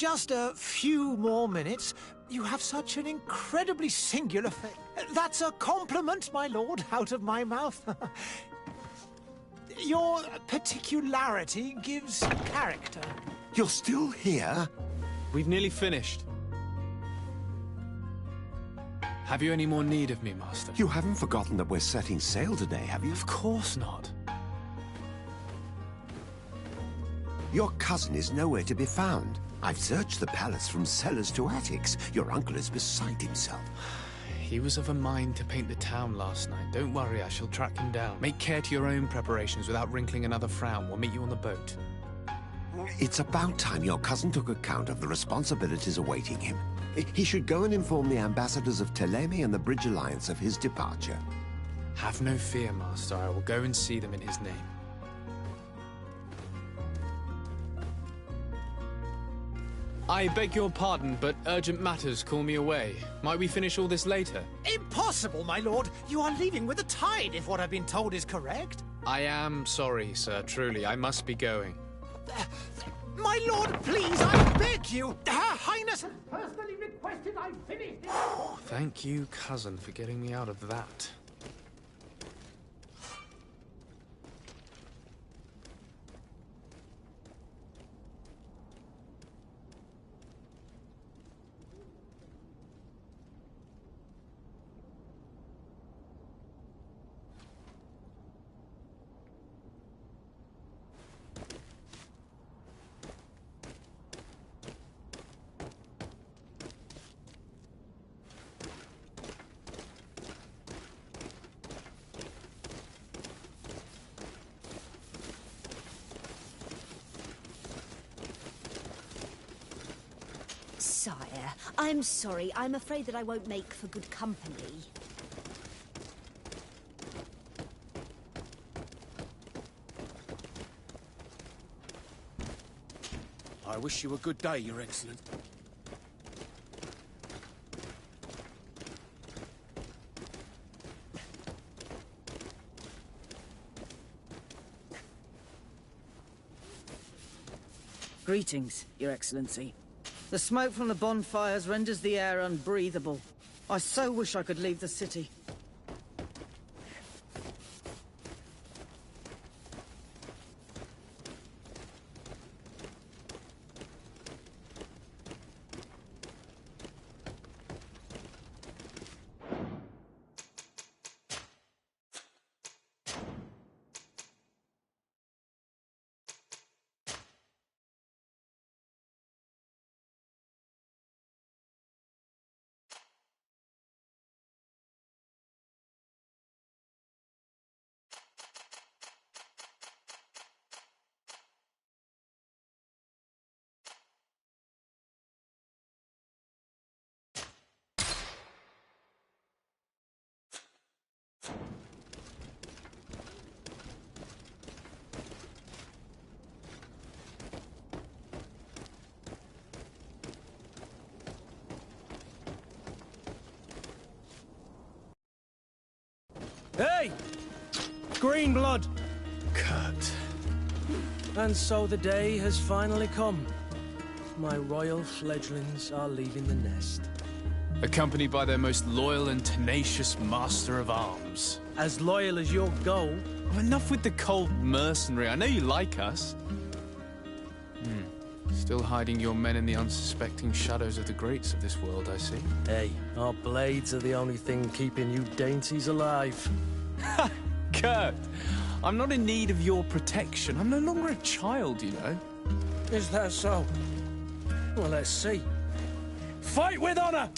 just a few more minutes. You have such an incredibly singular face. That's a compliment, my lord, out of my mouth. Your particularity gives character. You're still here? We've nearly finished. Have you any more need of me, Master? You haven't forgotten that we're setting sail today, have you? Of course not. Your cousin is nowhere to be found. I've searched the palace from cellars to attics. Your uncle is beside himself. He was of a mind to paint the town last night. Don't worry, I shall track him down. Make care to your own preparations without wrinkling another frown. We'll meet you on the boat. It's about time your cousin took account of the responsibilities awaiting him. He should go and inform the ambassadors of Teleme and the Bridge Alliance of his departure. Have no fear, Master. I will go and see them in his name. I beg your pardon, but urgent matters call me away. Might we finish all this later? Impossible, my lord. You are leaving with the tide, if what I've been told is correct. I am sorry, sir. Truly, I must be going. My lord, please, I beg you. Her Highness has personally requested I finish this. Thank you, cousin, for getting me out of that. Sire, I'm sorry. I'm afraid that I won't make for good company. I wish you a good day, Your Excellency. Greetings, Your Excellency. The smoke from the bonfires renders the air unbreathable. I so wish I could leave the city. Hey! Green blood! Kurt. And so the day has finally come. My royal fledglings are leaving the nest. Accompanied by their most loyal and tenacious master of arms. As loyal as your gold. Oh, enough with the cold mercenary. I know you like us. Still hiding your men in the unsuspecting shadows of the greats of this world, I see. Hey, our blades are the only thing keeping you dainties alive. Ha! Kurt, I'm not in need of your protection. I'm no longer a child, you know. Is that so? Well, let's see. Fight with honor!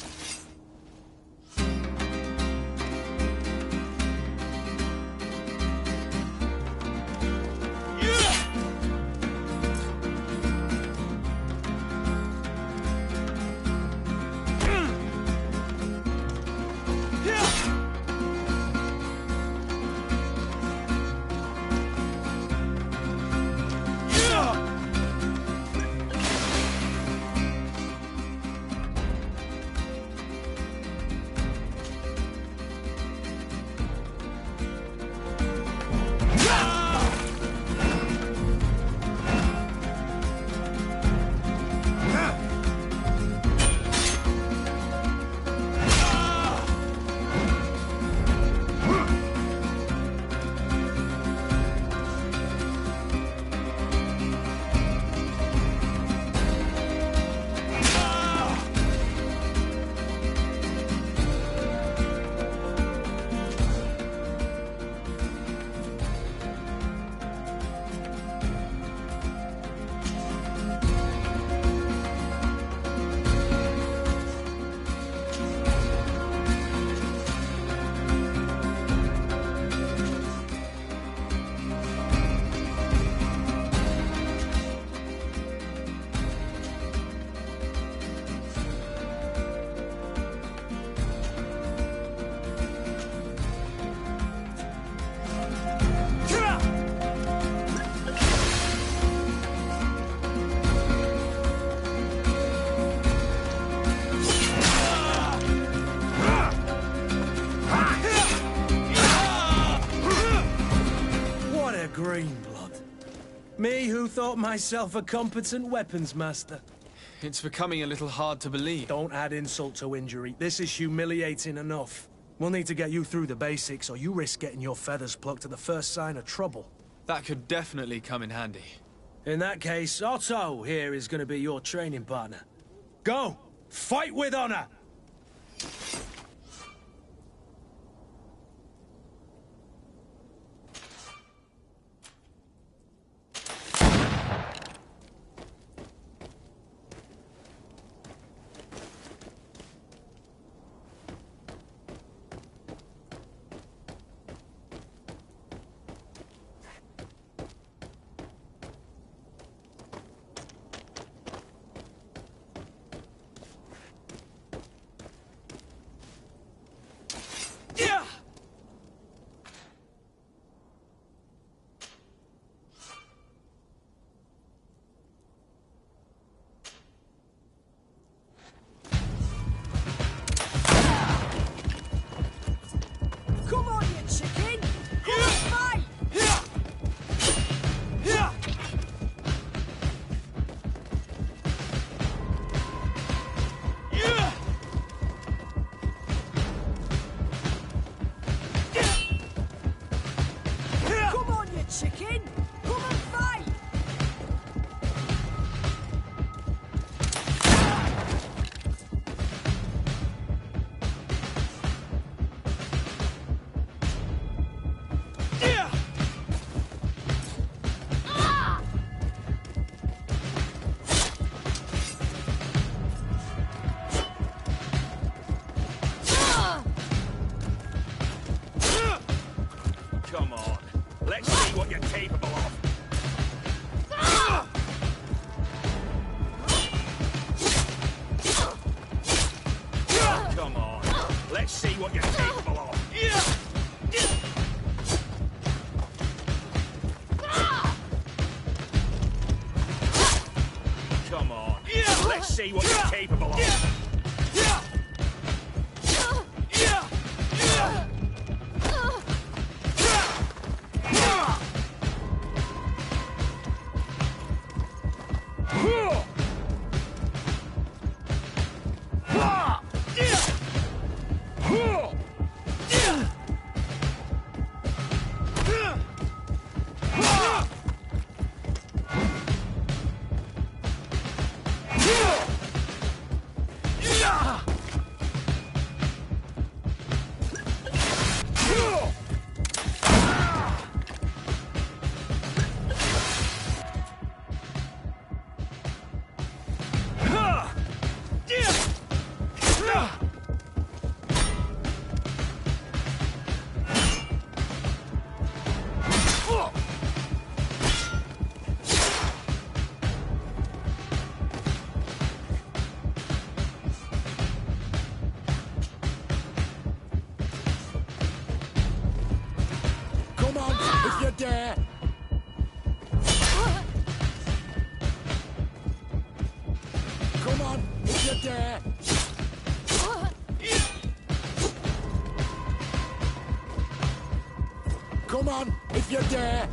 Me who thought myself a competent weapons master. It's becoming a little hard to believe. Don't add insult to injury. This is humiliating enough. We'll need to get you through the basics, or you risk getting your feathers plucked at the first sign of trouble. That could definitely come in handy. In that case, Otto here is going to be your training partner. Go! Fight with honor! Come on, you chicken! Come on, fight! Come on, you chicken! Come and fight! Come on. Let's see what you're capable of. Come on. Let's see what you're capable of. Come on. Let's see what you're capable of. Come on, if you dare! Come on, if you dare! Come on, if you dare!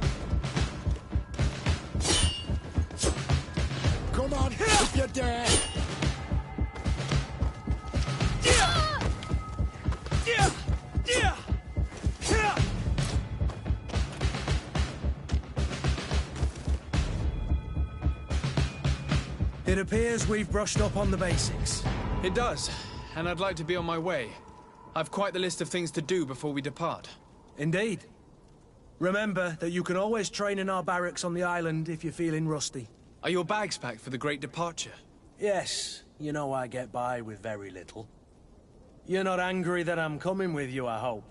Come on, if you dare! It appears we've brushed up on the basics. It does, and I'd like to be on my way. I've quite the list of things to do before we depart. Indeed. Remember that you can always train in our barracks on the island if you're feeling rusty. Are your bags packed for the great departure? Yes, you know I get by with very little. You're not angry that I'm coming with you, I hope.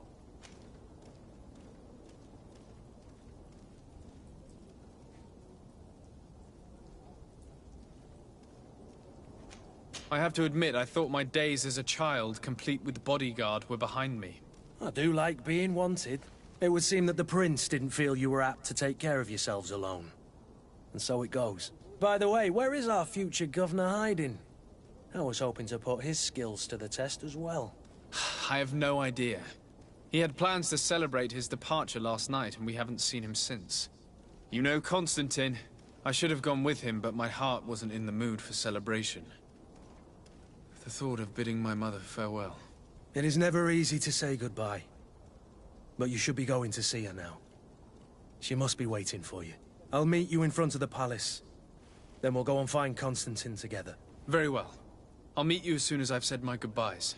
I have to admit, I thought my days as a child, complete with bodyguard, were behind me. I do like being wanted. It would seem that the prince didn't feel you were apt to take care of yourselves alone. And so it goes. By the way, where is our future governor hiding? I was hoping to put his skills to the test as well. I have no idea. He had plans to celebrate his departure last night, and we haven't seen him since. You know Constantine. I should have gone with him, but my heart wasn't in the mood for celebration. The thought of bidding my mother farewell. It is never easy to say goodbye. But you should be going to see her now. She must be waiting for you. I'll meet you in front of the palace. Then we'll go and find Constantine together. Very well. I'll meet you as soon as I've said my goodbyes.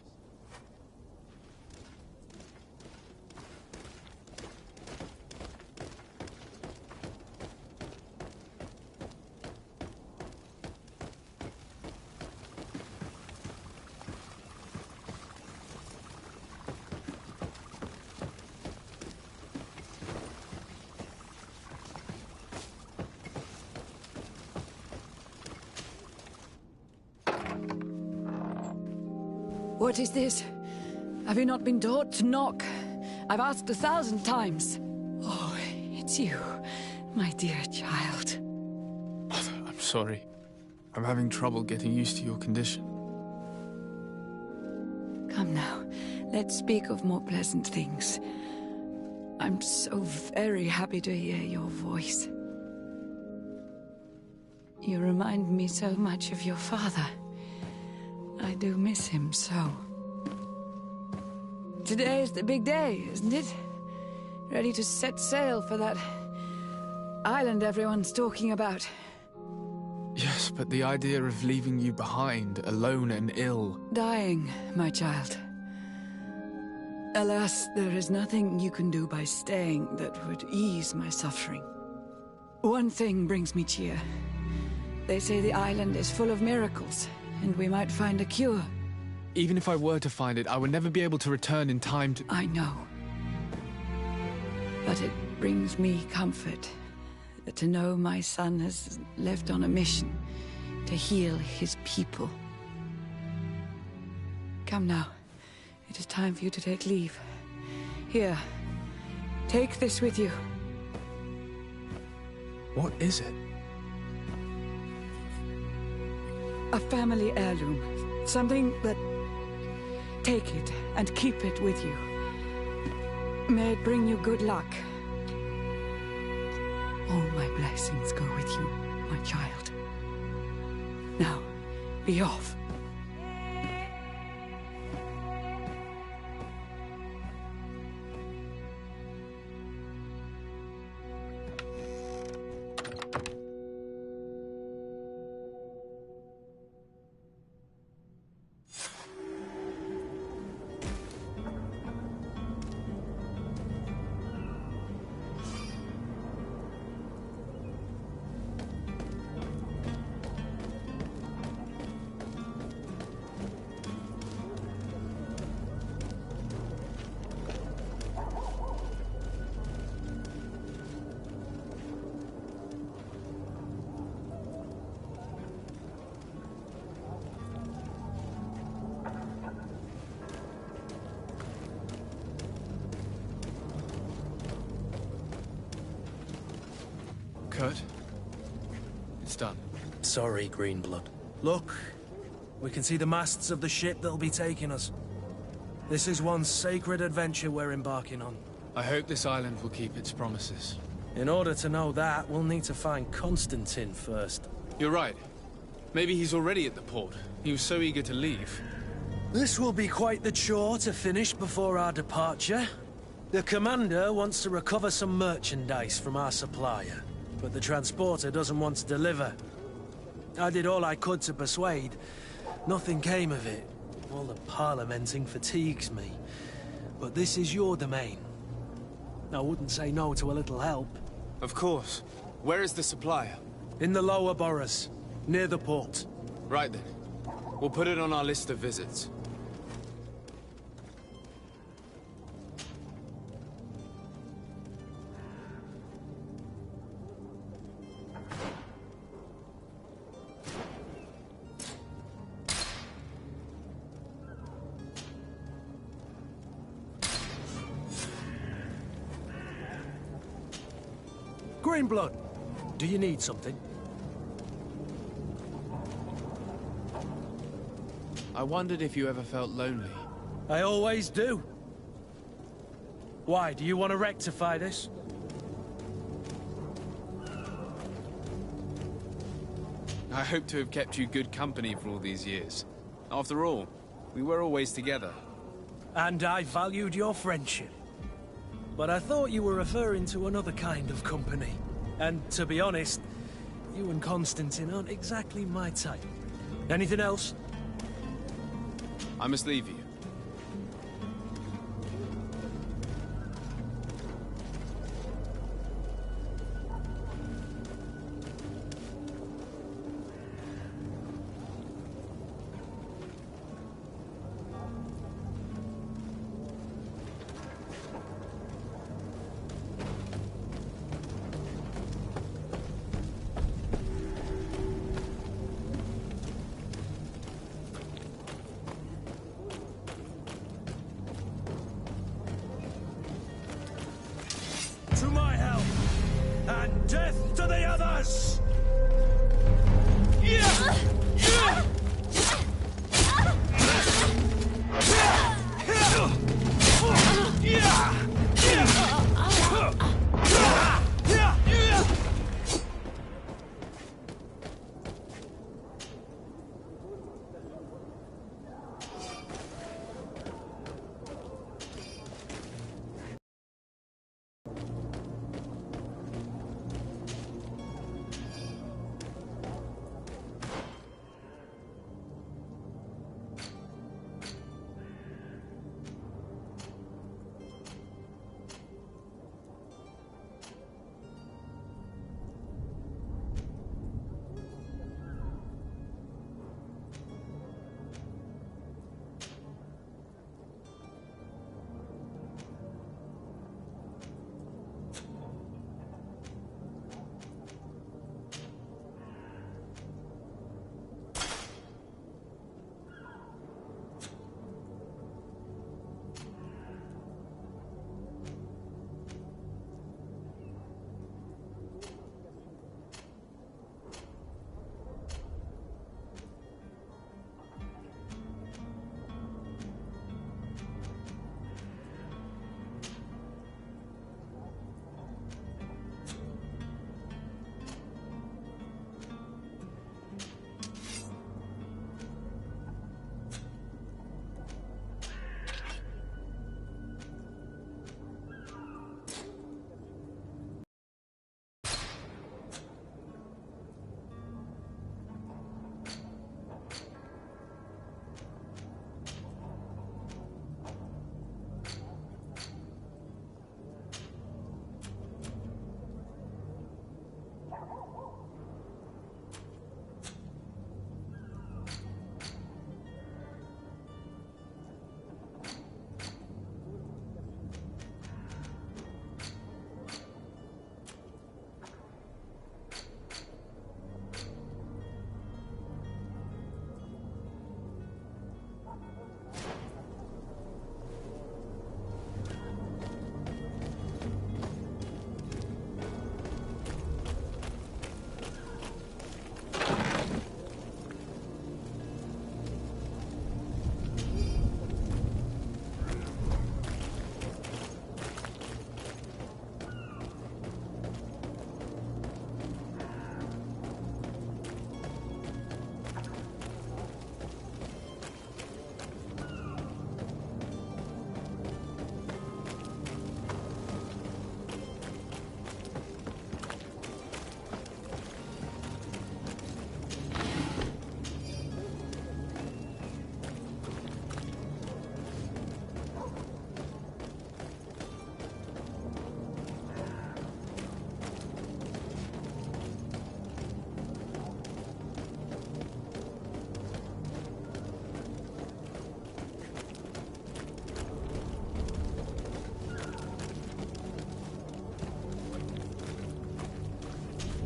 What is this? Have you not been taught to knock? I've asked 1,000 times. Oh, it's you, my dear child. Mother, I'm sorry. I'm having trouble getting used to your condition. Come now, let's speak of more pleasant things. I'm so very happy to hear your voice. You remind me so much of your father. I do miss him so. Today is the big day, isn't it? Ready to set sail for that island everyone's talking about. Yes, but the idea of leaving you behind, alone and ill... Dying, my child. Alas, there is nothing you can do by staying that would ease my suffering. One thing brings me cheer. They say the island is full of miracles, and we might find a cure. Even if I were to find it, I would never be able to return in time to... I know. But it brings me comfort to know my son has left on a mission to heal his people. Come now. It is time for you to take leave. Here, take this with you. What is it? A family heirloom. Something that... Take it and keep it with you. May it bring you good luck. All my blessings go with you, my child. Now, be off. Kurt, it's done. Sorry, Greenblood. Look, we can see the masts of the ship that'll be taking us. This is one sacred adventure we're embarking on. I hope this island will keep its promises. In order to know that, we'll need to find Constantine first. You're right. Maybe he's already at the port. He was so eager to leave. This will be quite the chore to finish before our departure. The commander wants to recover some merchandise from our supplier, but the transporter doesn't want to deliver. I did all I could to persuade. Nothing came of it. All the parliamenting fatigues me. But this is your domain. I wouldn't say no to a little help. Of course. Where is the supplier? In the lower boroughs, near the port. Right then. We'll put it on our list of visits. Greenblood, do you need something? I wondered if you ever felt lonely. I always do. Why, do you want to rectify this? I hope to have kept you good company for all these years. After all, we were always together. And I valued your friendship. But I thought you were referring to another kind of company. And to be honest, you and Constantine aren't exactly my type. Anything else? I must leave you. To my help! And death to the others!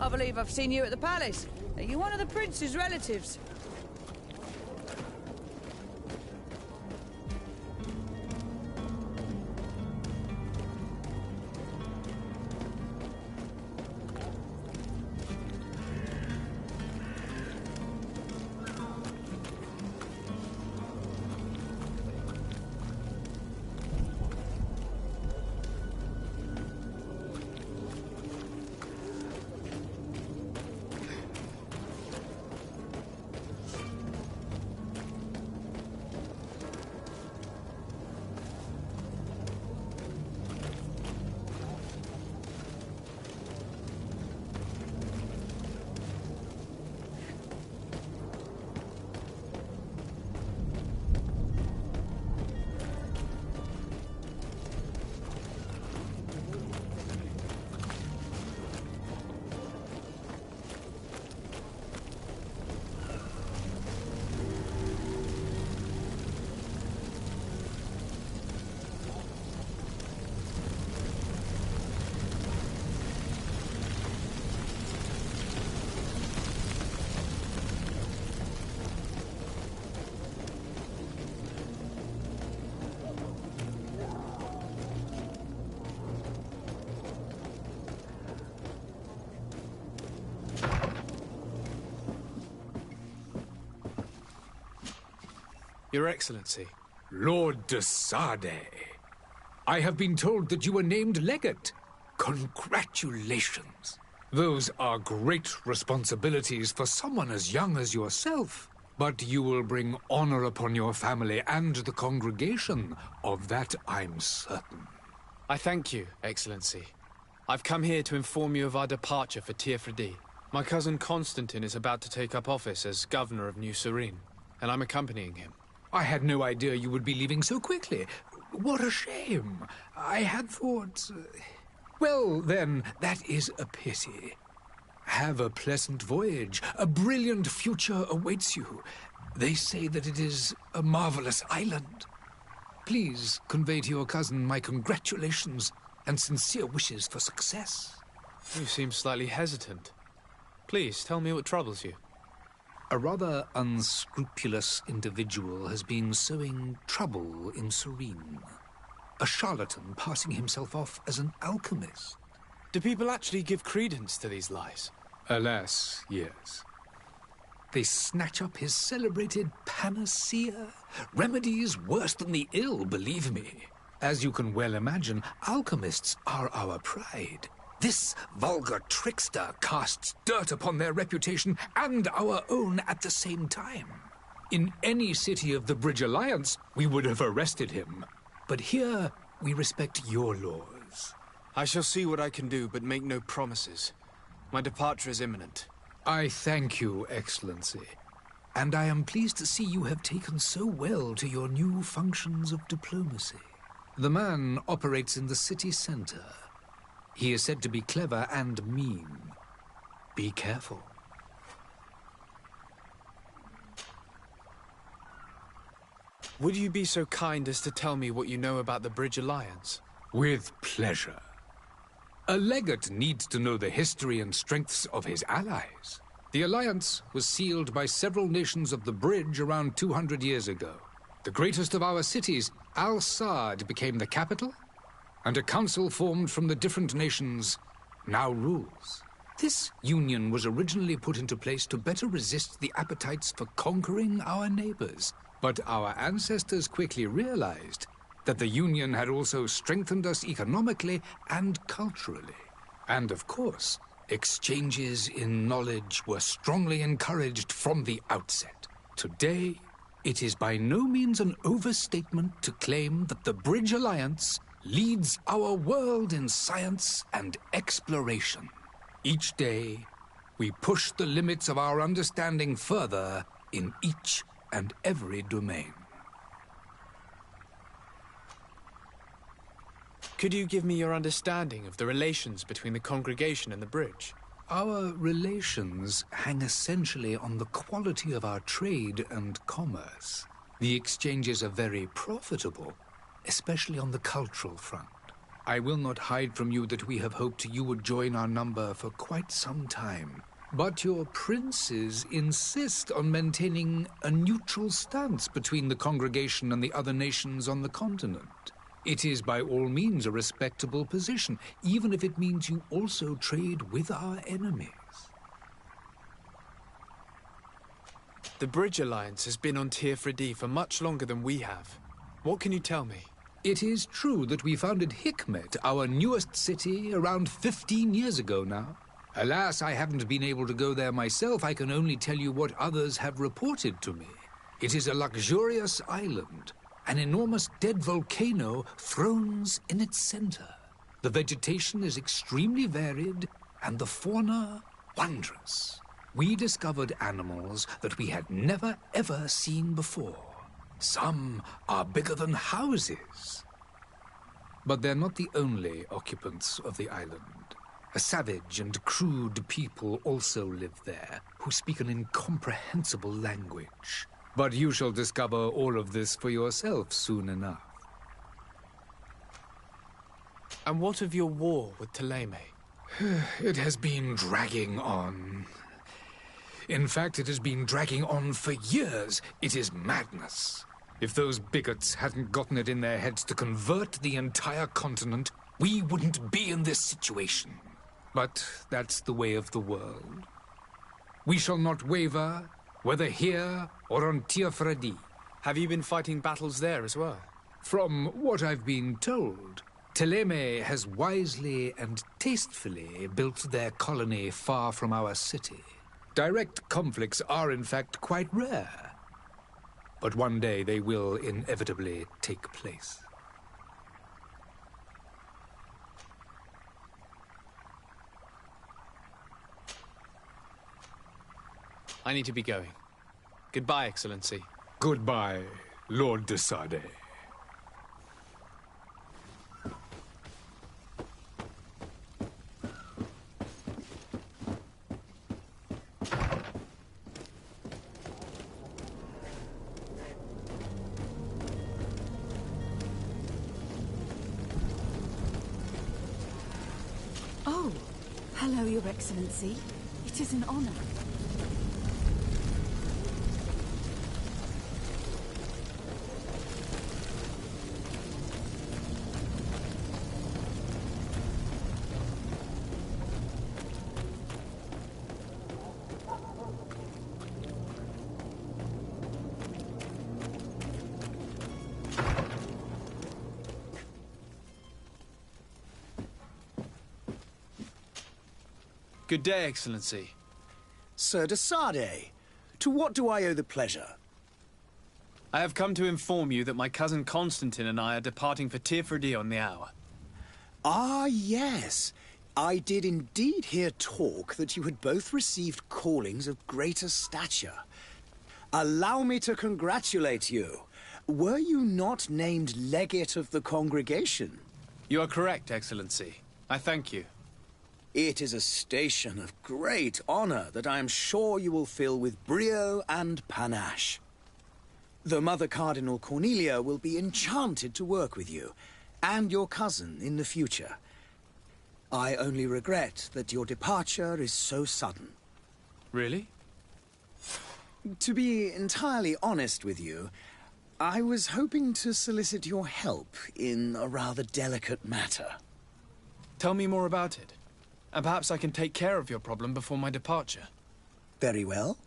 I believe I've seen you at the palace. Are you one of the prince's relatives? Your Excellency. Lord de Sade, I have been told that you were named legate. Congratulations. Those are great responsibilities for someone as young as yourself. But you will bring honor upon your family and the congregation. Of that I'm certain. I thank you, Excellency. I've come here to inform you of our departure for Tirfredi. My cousin Constantine is about to take up office as governor of New Serene, and I'm accompanying him. I had no idea you would be leaving so quickly. What a shame. I had thought... Well, then, that is a pity. Have a pleasant voyage. A brilliant future awaits you. They say that it is a marvelous island. Please convey to your cousin my congratulations and sincere wishes for success. You seem slightly hesitant. Please, tell me what troubles you. A rather unscrupulous individual has been sowing trouble in Serene. A charlatan passing himself off as an alchemist. Do people actually give credence to these lies? Alas, yes. They snatch up his celebrated panacea. Remedies worse than the ill, believe me. As you can well imagine, alchemists are our pride. This vulgar trickster casts dirt upon their reputation and our own at the same time. In any city of the Bridge Alliance, we would have arrested him. But here, we respect your laws. I shall see what I can do, but make no promises. My departure is imminent. I thank you, Excellency. And I am pleased to see you have taken so well to your new functions of diplomacy. The man operates in the city center. He is said to be clever and mean. Be careful. Would you be so kind as to tell me what you know about the Bridge Alliance? With pleasure. A legate needs to know the history and strengths of his allies. The alliance was sealed by several nations of the Bridge around 200 years ago. The greatest of our cities, Al-Saad, became the capital, and a council formed from the different nations now rules. This union was originally put into place to better resist the appetites for conquering our neighbors. But our ancestors quickly realized that the Union had also strengthened us economically and culturally. And of course, exchanges in knowledge were strongly encouraged from the outset. Today, it is by no means an overstatement to claim that the Bridge Alliance leads our world in science and exploration. Each day, we push the limits of our understanding further in each and every domain. Could you give me your understanding of the relations between the congregation and the Bridge? Our relations hang essentially on the quality of our trade and commerce. The exchanges are very profitable, especially on the cultural front. I will not hide from you that we have hoped you would join our number for quite some time. But your princes insist on maintaining a neutral stance between the congregation and the other nations on the continent. It is by all means a respectable position, even if it means you also trade with our enemies. The Bridge Alliance has been on Tirfredi for much longer than we have. What can you tell me? It is true that we founded Hikmet, our newest city, around 15 years ago now. Alas, I haven't been able to go there myself. I can only tell you what others have reported to me. It is a luxurious island. An enormous dead volcano thrones in its center. The vegetation is extremely varied, and the fauna wondrous. We discovered animals that we had never ever seen before. Some are bigger than houses. But they're not the only occupants of the island. A savage and crude people also live there, who speak an incomprehensible language. But you shall discover all of this for yourself soon enough. And what of your war with Thélème? It has been dragging on. In fact, it has been dragging on for years. It is madness. If those bigots hadn't gotten it in their heads to convert the entire continent, we wouldn't be in this situation. But that's the way of the world. We shall not waver, whether here or on Tirfredi. Have you been fighting battles there as well? From what I've been told, Thélème has wisely and tastefully built their colony far from our city. Direct conflicts are, in fact, quite rare. But one day they will inevitably take place. I need to be going. Goodbye, Excellency. Goodbye, Lord de Sade. Oh, hello, Your Excellency. It is an honor. Good day, Excellency. Sir de Sade, to what do I owe the pleasure? I have come to inform you that my cousin Constantine and I are departing for Teer on the hour. Ah, yes. I did indeed hear talk that you had both received callings of greater stature. Allow me to congratulate you. Were you not named legate of the congregation? You are correct, Excellency. I thank you. It is a station of great honor that I am sure you will fill with brio and panache. The Mother Cardinal Cornelia will be enchanted to work with you, and your cousin in the future. I only regret that your departure is so sudden. Really? To be entirely honest with you, I was hoping to solicit your help in a rather delicate matter. Tell me more about it. And perhaps I can take care of your problem before my departure. Very well.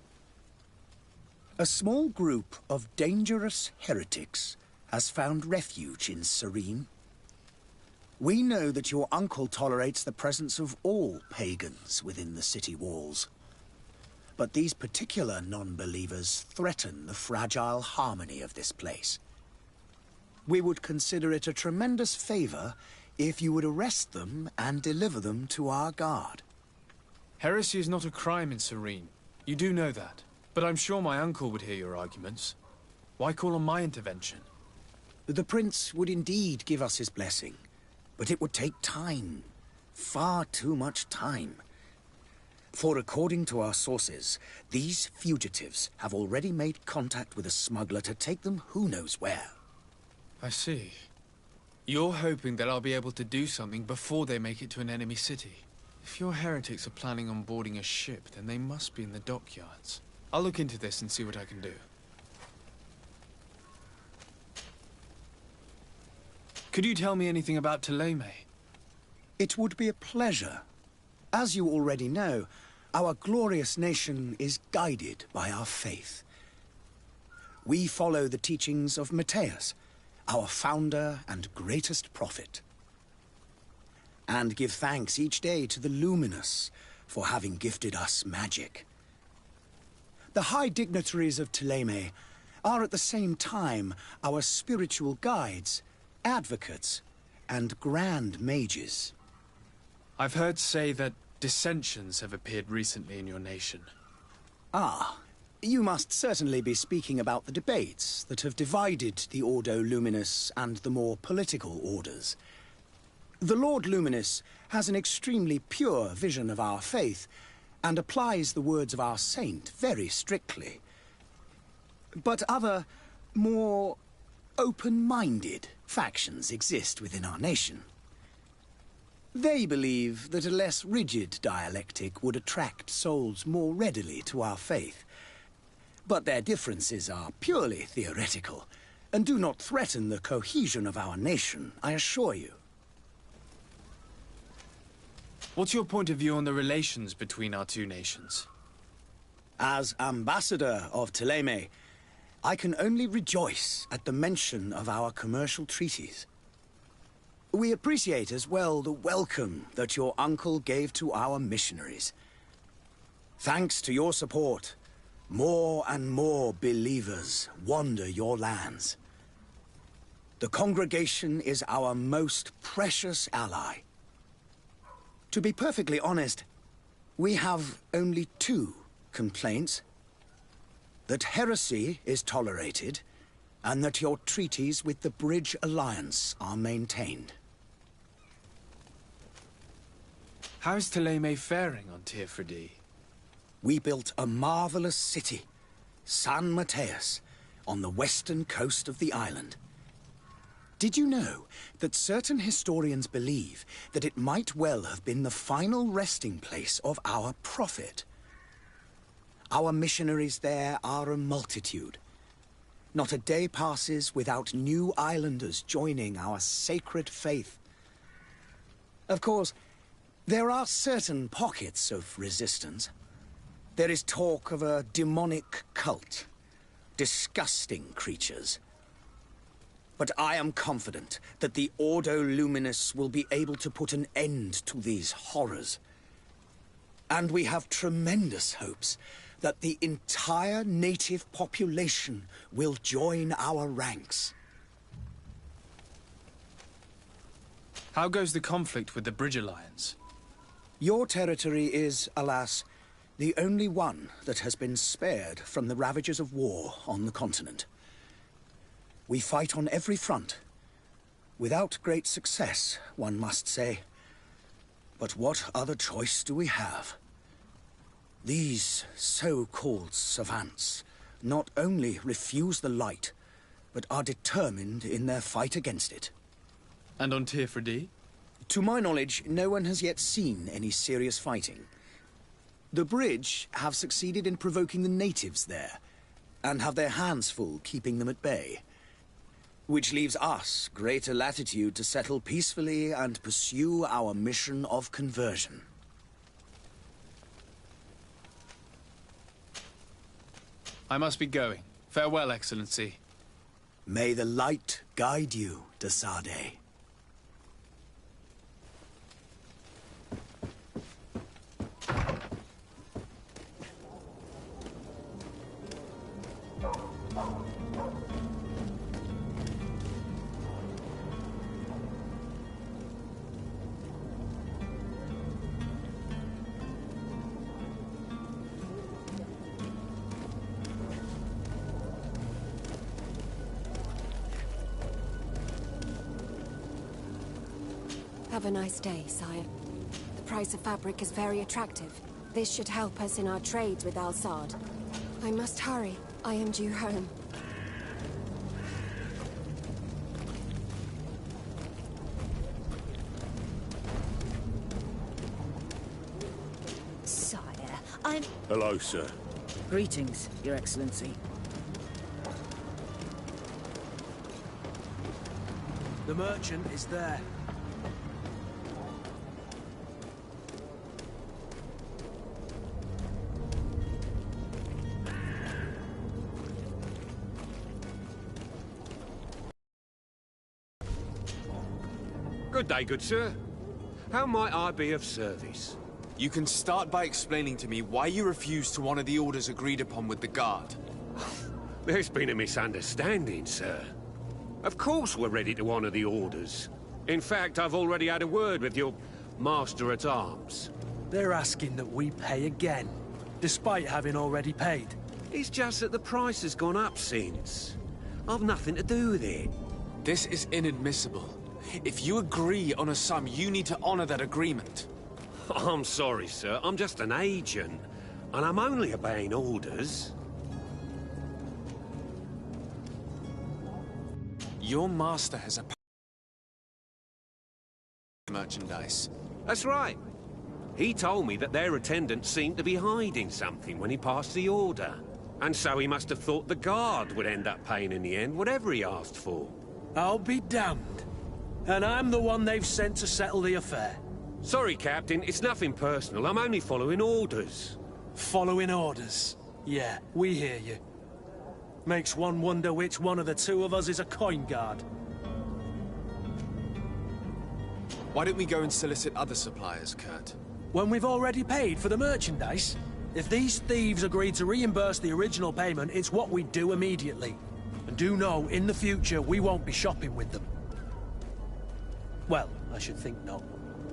A small group of dangerous heretics has found refuge in Serene. We know that your uncle tolerates the presence of all pagans within the city walls. But these particular non-believers threaten the fragile harmony of this place. We would consider it a tremendous favor if you would arrest them and deliver them to our guard. Heresy is not a crime in Serene. You do know that. But I'm sure my uncle would hear your arguments. Why call on my intervention? The prince would indeed give us his blessing, but it would take time. Far too much time. For according to our sources, these fugitives have already made contact with a smuggler to take them who knows where. I see. You're hoping that I'll be able to do something before they make it to an enemy city. If your heretics are planning on boarding a ship, then they must be in the dockyards. I'll look into this and see what I can do. Could you tell me anything about Thélème? It would be a pleasure. As you already know, our glorious nation is guided by our faith. We follow the teachings of Matthias, our founder and greatest prophet, and give thanks each day to the Luminous for having gifted us magic. The high dignitaries of Thélème are at the same time our spiritual guides, advocates, and grand mages. I've heard say that dissensions have appeared recently in your nation. Ah, you must certainly be speaking about the debates that have divided the Ordo Luminous and the more political orders. The Lord Luminous has an extremely pure vision of our faith and applies the words of our saint very strictly. But other, more open-minded factions exist within our nation. They believe that a less rigid dialectic would attract souls more readily to our faith. But their differences are purely theoretical, and do not threaten the cohesion of our nation, I assure you. What's your point of view on the relations between our two nations? As ambassador of Thélème, I can only rejoice at the mention of our commercial treaties. We appreciate as well the welcome that your uncle gave to our missionaries. Thanks to your support, more and more believers wander your lands. The congregation is our most precious ally. To be perfectly honest, we have only 2 complaints. That heresy is tolerated, and that your treaties with the Bridge Alliance are maintained. How's Thélème faring on Teofridi? We built a marvelous city, San Mateus, on the western coast of the island. Did you know that certain historians believe that it might well have been the final resting place of our prophet? Our missionaries there are a multitude. Not a day passes without new islanders joining our sacred faith. Of course, there are certain pockets of resistance. There is talk of a demonic cult, disgusting creatures. But I am confident that the Ordo Luminus will be able to put an end to these horrors. And we have tremendous hopes that the entire native population will join our ranks. How goes the conflict with the Bridge Alliance? Your territory is, alas, the only one that has been spared from the ravages of war on the continent. We fight on every front, without great success, one must say. But what other choice do we have? These so-called savants not only refuse the light, but are determined in their fight against it. And on Teofridi? To my knowledge, no one has yet seen any serious fighting. The Bridge have succeeded in provoking the natives there, and have their hands full keeping them at bay. Which leaves us greater latitude to settle peacefully and pursue our mission of conversion. I must be going. Farewell, Excellency. May the light guide you, de Sade. Have a nice day, sire. The price of fabric is very attractive. This should help us in our trades with Al-Sad. I must hurry. I am due home. Sire, I'm... Hello, sir. Greetings, Your Excellency. The merchant is there. Good day, good sir. How might I be of service? You can start by explaining to me why you refused to honor the orders agreed upon with the Guard. There's been a misunderstanding, sir. Of course we're ready to honor the orders. In fact, I've already had a word with your Master-at-Arms. They're asking that we pay again, despite having already paid. It's just that the price has gone up since. I've nothing to do with it. This is inadmissible. If you agree on a sum, you need to honor that agreement. I'm sorry, sir. I'm just an agent. And I'm only obeying orders. Your master has a merchandise. That's right. He told me that their attendants seemed to be hiding something when he passed the order. And so he must have thought the Guard would end up paying in the end, whatever he asked for. I'll be damned. And I'm the one they've sent to settle the affair. Sorry, Captain. It's nothing personal. I'm only following orders. Following orders? Yeah, we hear you. Makes one wonder which one of the two of us is a coin guard. Why don't we go and solicit other suppliers, Kurt? When we've already paid for the merchandise? If these thieves agreed to reimburse the original payment, it's what we do immediately. And do know, in the future, we won't be shopping with them. Well, I should think not.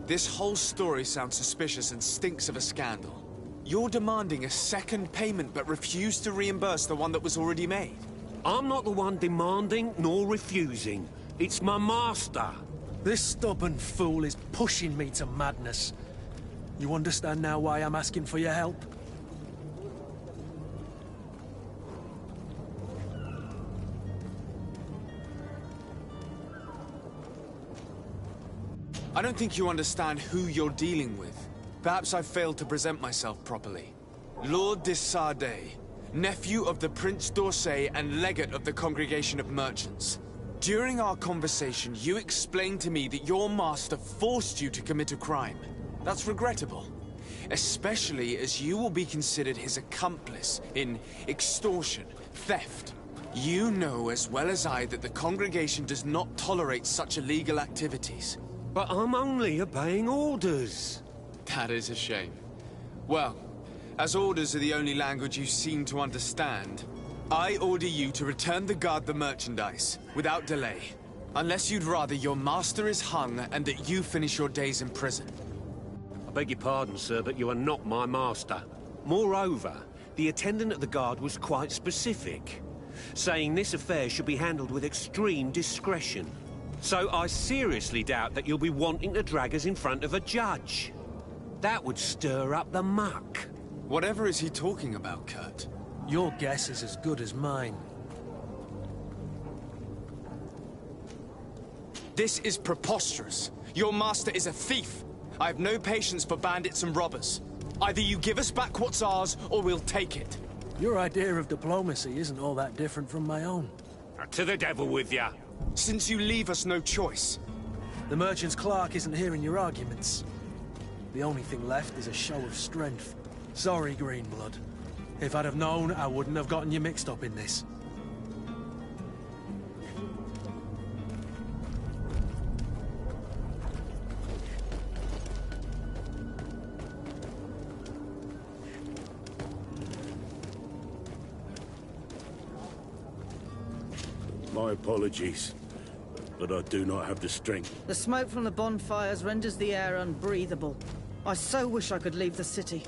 This whole story sounds suspicious and stinks of a scandal. You're demanding a second payment but refuse to reimburse the one that was already made. I'm not the one demanding nor refusing. It's my master. This stubborn fool is pushing me to madness. You understand now why I'm asking for your help? I don't think you understand who you're dealing with. Perhaps I failed to present myself properly. Lord de Sardet, nephew of the Prince d'Orsay and legate of the Congregation of Merchants. During our conversation, you explained to me that your master forced you to commit a crime. That's regrettable, especially as you will be considered his accomplice in extortion, theft. You know as well as I that the Congregation does not tolerate such illegal activities. But I'm only obeying orders. That is a shame. Well, as orders are the only language you seem to understand, I order you to return the guard the merchandise, without delay. Unless you'd rather your master is hung and that you finish your days in prison. I beg your pardon, sir, but you are not my master. Moreover, the attendant at the guard was quite specific, saying this affair should be handled with extreme discretion. So I seriously doubt that you'll be wanting to drag us in front of a judge. That would stir up the muck. Whatever is he talking about, Kurt? Your guess is as good as mine. This is preposterous. Your master is a thief. I have no patience for bandits and robbers. Either you give us back what's ours, or we'll take it. Your idea of diplomacy isn't all that different from my own. To the devil with ya. Since you leave us no choice. The merchant's clerk isn't hearing your arguments. The only thing left is a show of strength. Sorry, Greenblood. If I'd have known, I wouldn't have gotten you mixed up in this. My apologies, but I do not have the strength. The smoke from the bonfires renders the air unbreathable. I so wish I could leave the city.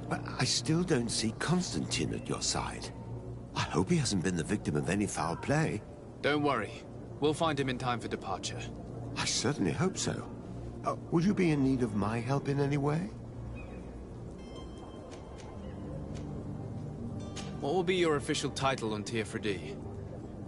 But I still don't see Constantine at your side. I hope he hasn't been the victim of any foul play. Don't worry. We'll find him in time for departure. I certainly hope so. Would you be in need of my help in any way? What will be your official title on Teofredi?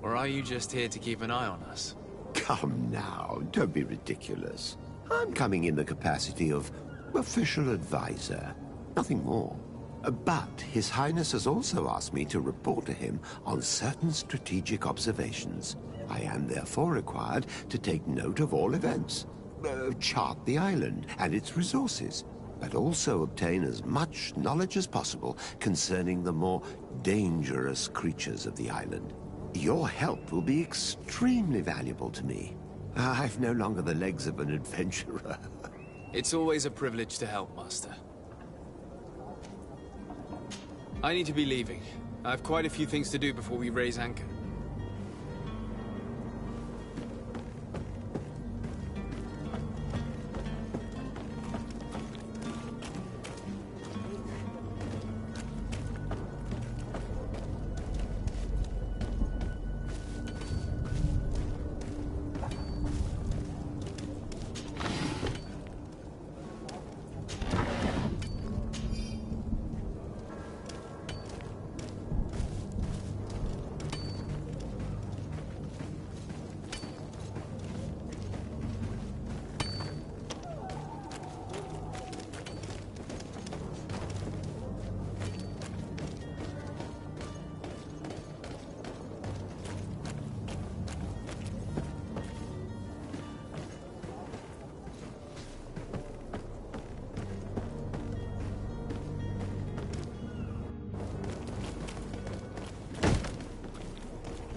Or are you just here to keep an eye on us? Come now, don't be ridiculous. I'm coming in the capacity of official advisor. Nothing more. But His Highness has also asked me to report to him on certain strategic observations. I am therefore required to take note of all events, chart the island and its resources, but also obtain as much knowledge as possible concerning the more dangerous creatures of the island. Your help will be extremely valuable to me. I've no longer the legs of an adventurer. It's always a privilege to help, Master. I need to be leaving. I have quite a few things to do before we raise anchor.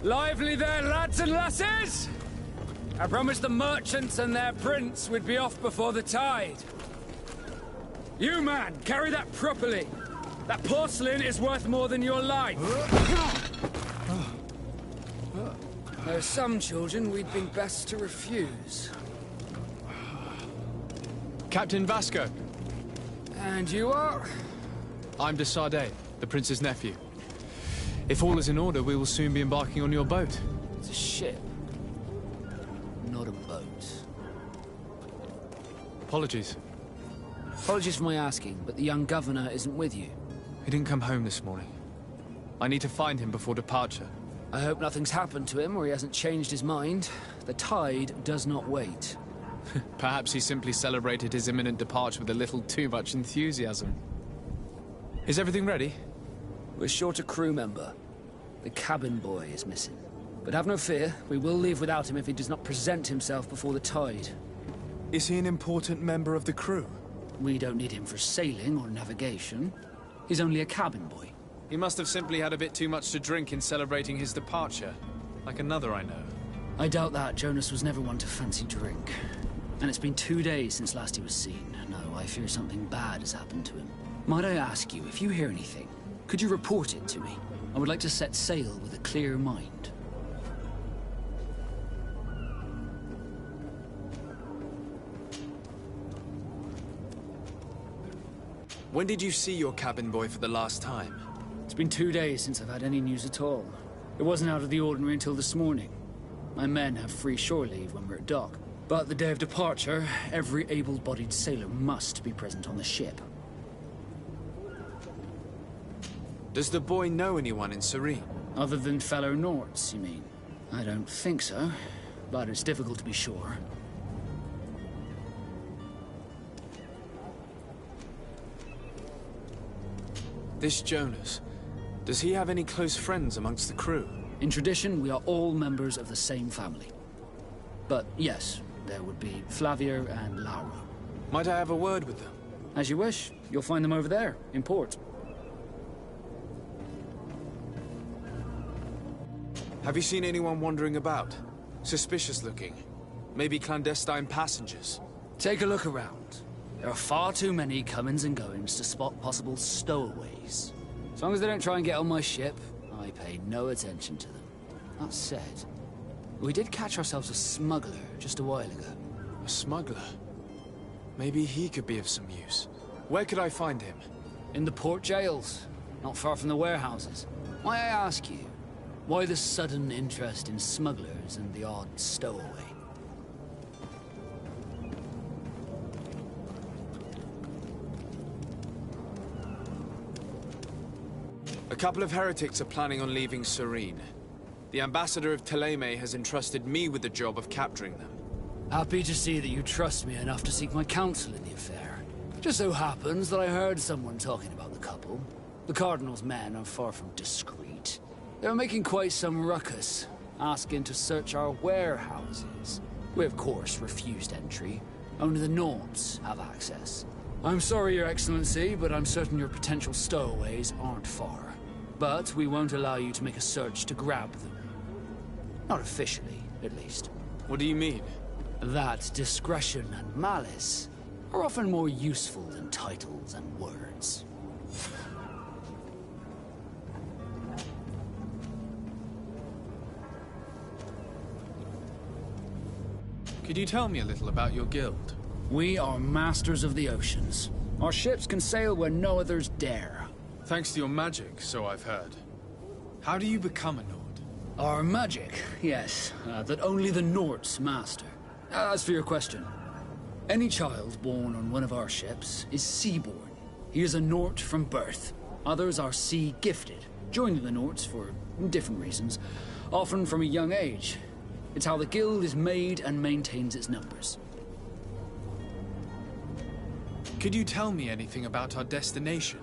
Lively there, lads and lasses! I promised the merchants and their prince we'd be off before the tide. You, man, carry that properly. That porcelain is worth more than your life. There are some children we'd been best to refuse. Captain Vasco. And you are? I'm de Sardet, the prince's nephew. If all is in order, we will soon be embarking on your boat. It's a ship, not a boat. Apologies. Apologies for my asking, but the young governor isn't with you. He didn't come home this morning. I need to find him before departure. I hope nothing's happened to him or he hasn't changed his mind. The tide does not wait. Perhaps he simply celebrated his imminent departure with a little too much enthusiasm. Is everything ready? We're short a crew member. The cabin boy is missing. But have no fear, we will leave without him if he does not present himself before the tide. Is he an important member of the crew? We don't need him for sailing or navigation. He's only a cabin boy. He must have simply had a bit too much to drink in celebrating his departure. Like another I know. I doubt that. Jonas was never one to fancy drink. And it's been 2 days since last he was seen. No, I fear something bad has happened to him. Might I ask you, if you hear anything, could you report it to me? I would like to set sail with a clear mind. When did you see your cabin boy for the last time? It's been 2 days since I've had any news at all. It wasn't out of the ordinary until this morning. My men have free shore leave when we're at dock. But the day of departure, every able-bodied sailor must be present on the ship. Does the boy know anyone in Serene? Other than fellow Norts, you mean? I don't think so, but it's difficult to be sure. This Jonas, does he have any close friends amongst the crew? In tradition, we are all members of the same family. But yes, there would be Flavia and Laura. Might I have a word with them? As you wish. You'll find them over there, in port. Have you seen anyone wandering about? Suspicious looking? Maybe clandestine passengers? Take a look around. There are far too many comings and goings to spot possible stowaways. As long as they don't try and get on my ship, I pay no attention to them. That said, we did catch ourselves a smuggler just a while ago. A smuggler? Maybe he could be of some use. Where could I find him? In the port jails, not far from the warehouses. Why I ask you, why the sudden interest in smugglers and the odd stowaway? A couple of heretics are planning on leaving Serene. The ambassador of Thélème has entrusted me with the job of capturing them. Happy to see that you trust me enough to seek my counsel in the affair. Just so happens that I heard someone talking about the couple. The Cardinal's men are far from discreet. They were making quite some ruckus, asking to search our warehouses. We of course refused entry. Only the Norts have access. I'm sorry, Your Excellency, but I'm certain your potential stowaways aren't far. But we won't allow you to make a search to grab them. Not officially, at least. What do you mean? That discretion and malice are often more useful than titles and words. Could you tell me a little about your guild? We are masters of the oceans. Our ships can sail where no others dare. Thanks to your magic, so I've heard. How do you become a Nord? Our magic, yes, that only the Norts master. As for your question, any child born on one of our ships is sea-born. He is a Nort from birth. Others are sea-gifted, joining the Norts for different reasons, often from a young age. It's how the guild is made and maintains its numbers. Could you tell me anything about our destination?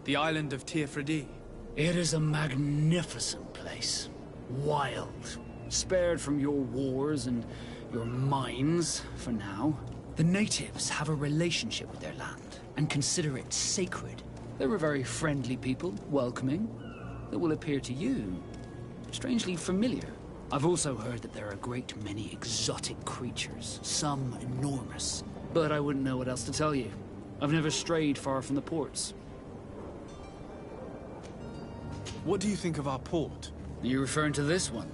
The island of Tirfredi? It is a magnificent place. Wild. Spared from your wars and your mines, for now. The natives have a relationship with their land and consider it sacred. They're a very friendly people, welcoming. It will appear to you strangely familiar. I've also heard that there are a great many exotic creatures, some enormous. But I wouldn't know what else to tell you. I've never strayed far from the ports. What do you think of our port? Are you referring to this one?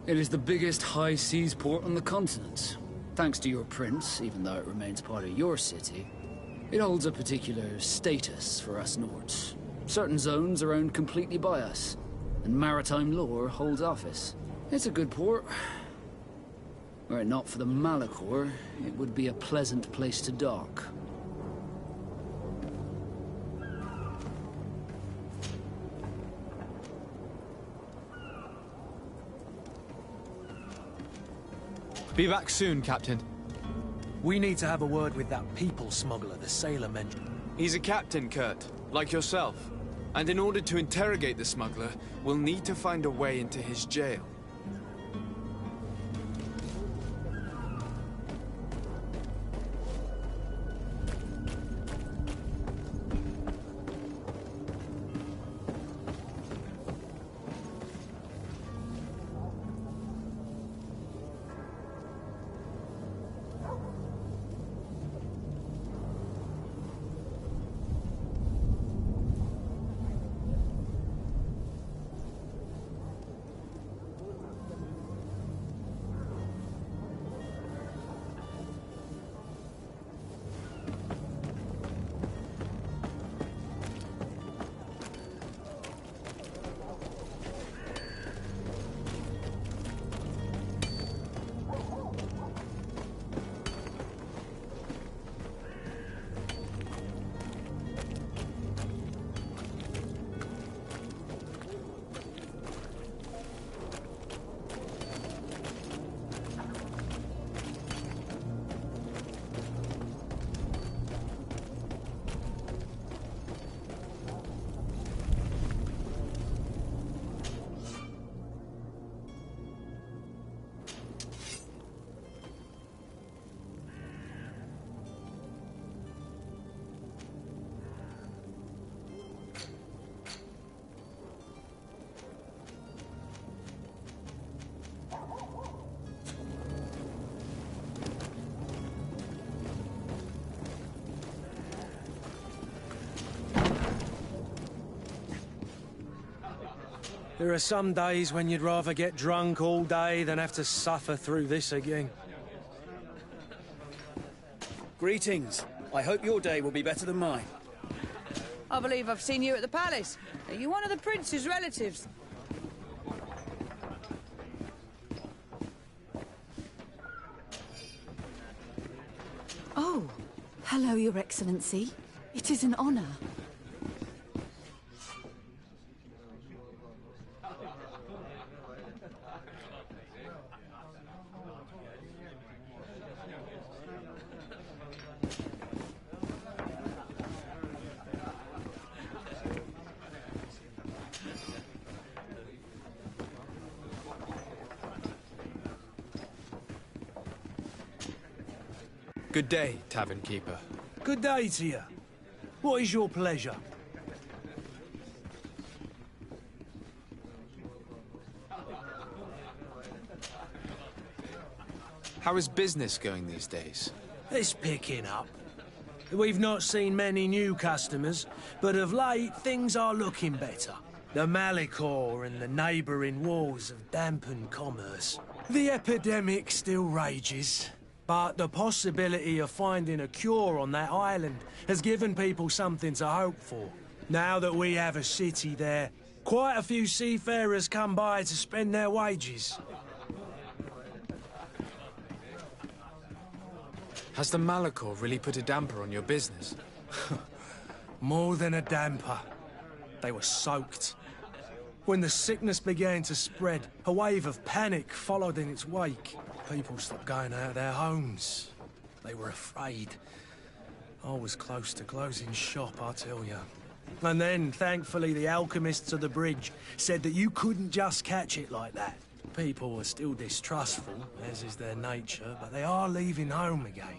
It is the biggest high seas port on the continent. Thanks to your prince, even though it remains part of your city, it holds a particular status for us Nords. Certain zones are owned completely by us, and maritime law holds office. It's a good port. Were it not for the Malachor, it would be a pleasant place to dock. Be back soon, Captain. We need to have a word with that people smuggler the sailor mentioned. He's a captain, Kurt, like yourself. And in order to interrogate the smuggler, we'll need to find a way into his jail. There are some days when you'd rather get drunk all day than have to suffer through this again. Greetings. I hope your day will be better than mine. I believe I've seen you at the palace. Are you one of the prince's relatives? Oh, hello, Your Excellency. It is an honor. Good day, tavern keeper. Good day to you. What is your pleasure? How is business going these days? It's picking up. We've not seen many new customers, but of late things are looking better. The Malachor and the neighbouring wars have dampened commerce. The epidemic still rages. But the possibility of finding a cure on that island has given people something to hope for. Now that we have a city there, quite a few seafarers come by to spend their wages. Has the Malachor really put a damper on your business? More than a damper. They were soaked. When the sickness began to spread, a wave of panic followed in its wake. People stopped going out of their homes. They were afraid. I was close to closing shop, I tell you. And then, thankfully, the alchemists of the bridge said that you couldn't just catch it like that. People were still distrustful, as is their nature, but they are leaving home again.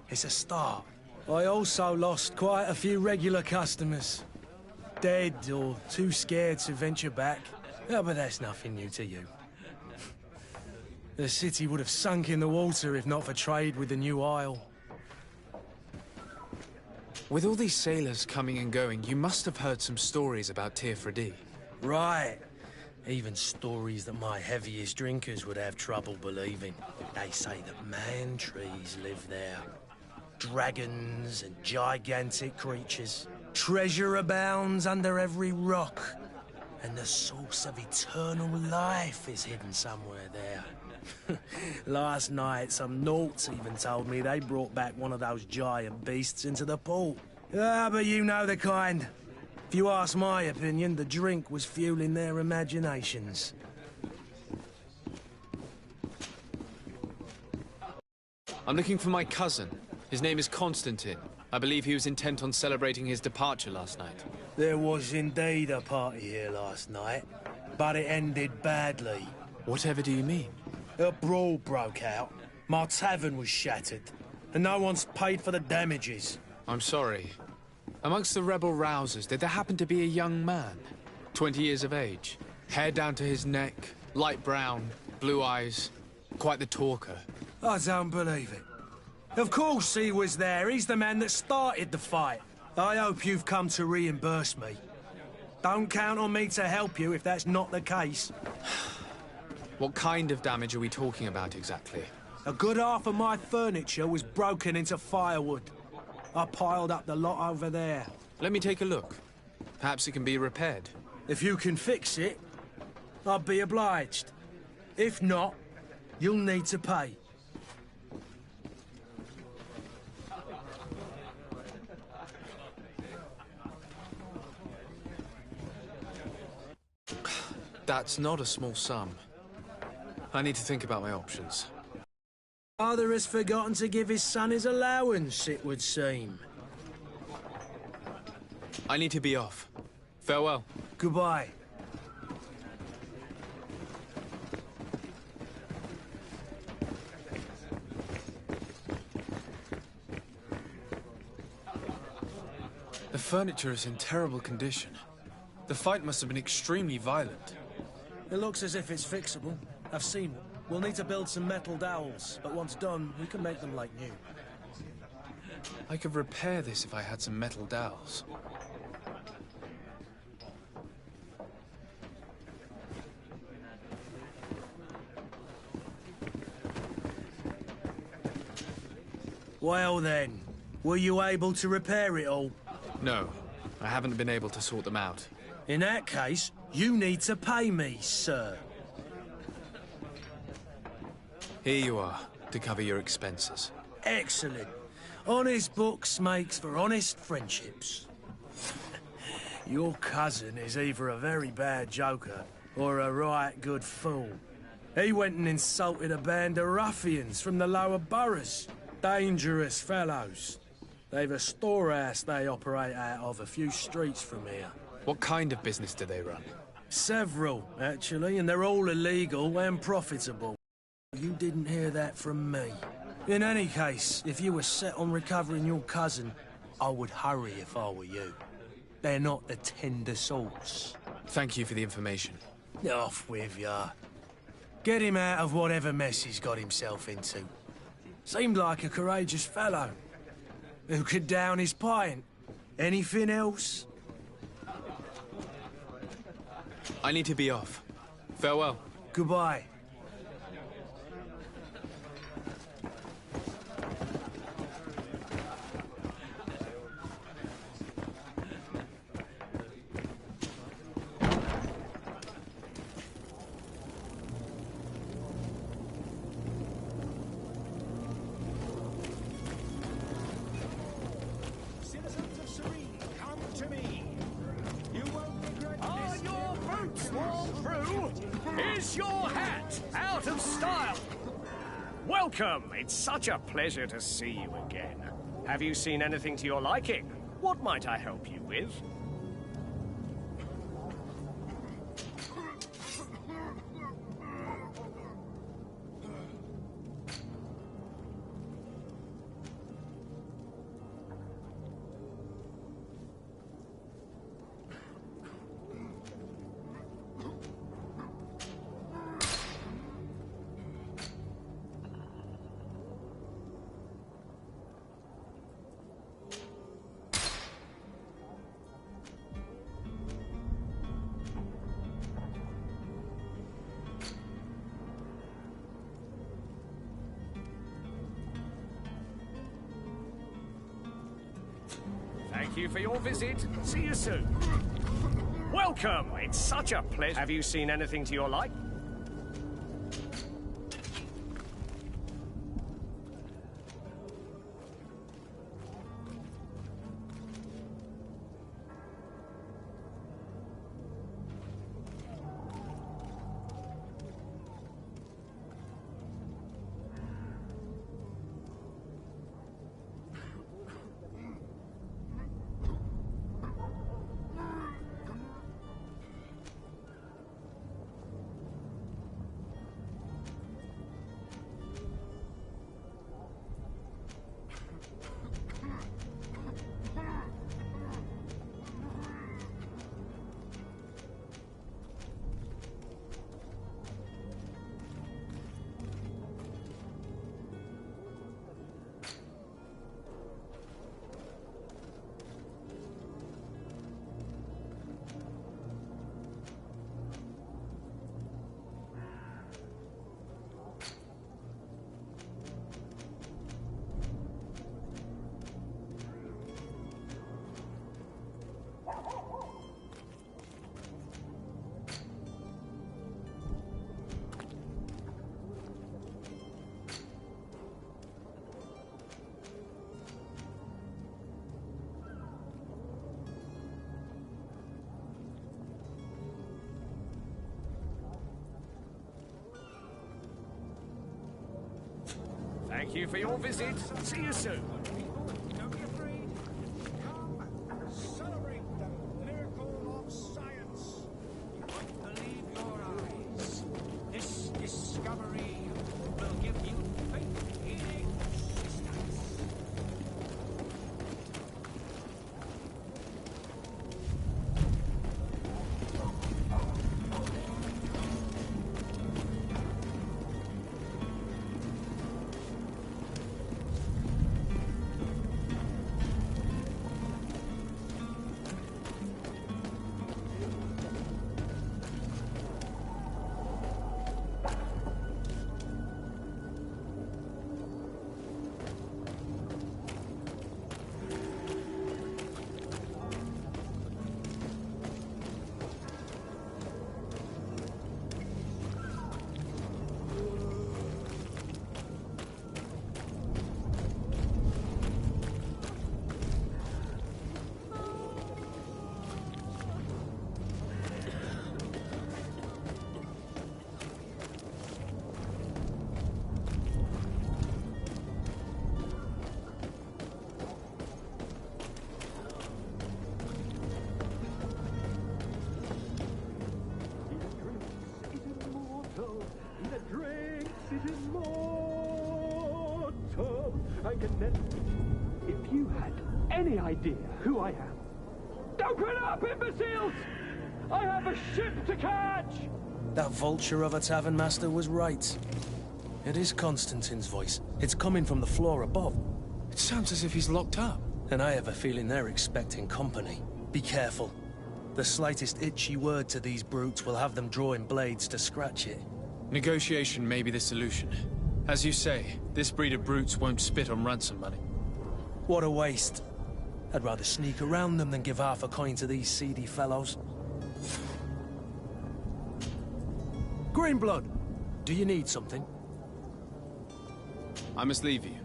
It's a start. I also lost quite a few regular customers. Dead or too scared to venture back. Yeah, but that's nothing new to you. The city would have sunk in the water if not for trade with the new isle. With all these sailors coming and going, you must have heard some stories about Tir Right. Even stories that my heaviest drinkers would have trouble believing. They say that man-trees live there. Dragons and gigantic creatures. Treasure abounds under every rock. And the source of eternal life is hidden somewhere there. Last night, some Nauts even told me they brought back one of those giant beasts into the port. Ah, but you know the kind. If you ask my opinion, the drink was fueling their imaginations. I'm looking for my cousin. His name is Constantine. I believe he was intent on celebrating his departure last night. There was indeed a party here last night, but it ended badly. Whatever do you mean? A brawl broke out. My tavern was shattered, and no one's paid for the damages. I'm sorry. Amongst the rebel rousers, did there happen to be a young man? 20 years of age, hair down to his neck, light brown, blue eyes, quite the talker. I don't believe it. Of course he was there. He's the man that started the fight. I hope you've come to reimburse me. Don't count on me to help you if that's not the case. What kind of damage are we talking about exactly? A good half of my furniture was broken into firewood. I piled up the lot over there. Let me take a look. Perhaps it can be repaired. If you can fix it, I'll be obliged. If not, you'll need to pay. That's not a small sum. I need to think about my options. Father has forgotten to give his son his allowance, it would seem. I need to be off. Farewell. Goodbye. The furniture is in terrible condition. The fight must have been extremely violent. It looks as if it's fixable. I've seen one. We'll need to build some metal dowels, but once done, we can make them like new. I could repair this if I had some metal dowels. Well then, were you able to repair it all? No, I haven't been able to sort them out. In that case, you need to pay me, sir. Here you are, to cover your expenses. Excellent. Honest books makes for honest friendships. Your cousin is either a very bad joker or a right good fool. He went and insulted a band of ruffians from the lower boroughs. Dangerous fellows. They've a storehouse they operate out of a few streets from here. What kind of business do they run? Several, actually, and they're all illegal and profitable. You didn't hear that from me. In any case, if you were set on recovering your cousin, I would hurry if I were you. They're not the tender sorts. Thank you for the information. Off with ya. Get him out of whatever mess he's got himself into. Seemed like a courageous fellow. Who could down his pint. Anything else? I need to be off. Farewell. Goodbye. Welcome! It's such a pleasure to see you again. Have you seen anything to your liking? What might I help you with? Thank you for your visit. See you soon. Welcome. It's such a pleasure. Have you seen anything to your liking? Thank you for your visit. See you soon. Don't be afraid. Come, celebrate the miracle of science. You won't believe your eyes. This discovery will give you faith in existence. If you had any idea who I am... Open up, imbeciles! I have a ship to catch! That vulture of a tavern master was right. It is Constantine's voice. It's coming from the floor above. It sounds as if he's locked up. And I have a feeling they're expecting company. Be careful. The slightest itchy word to these brutes will have them drawing blades to scratch it. Negotiation may be the solution. As you say, this breed of brutes won't spit on ransom money. What a waste. I'd rather sneak around them than give half a coin to these seedy fellows. Greenblood, do you need something? I must leave you.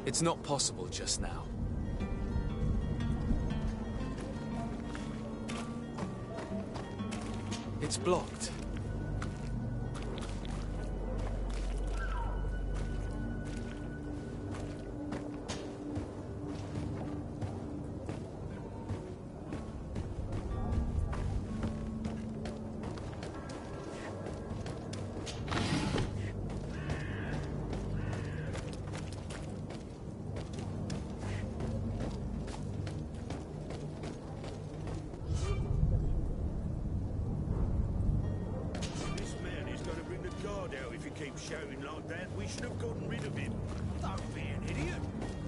It's not possible just now. It's blocked. keeps shouting like that, we should have gotten rid of him. Don't be an idiot.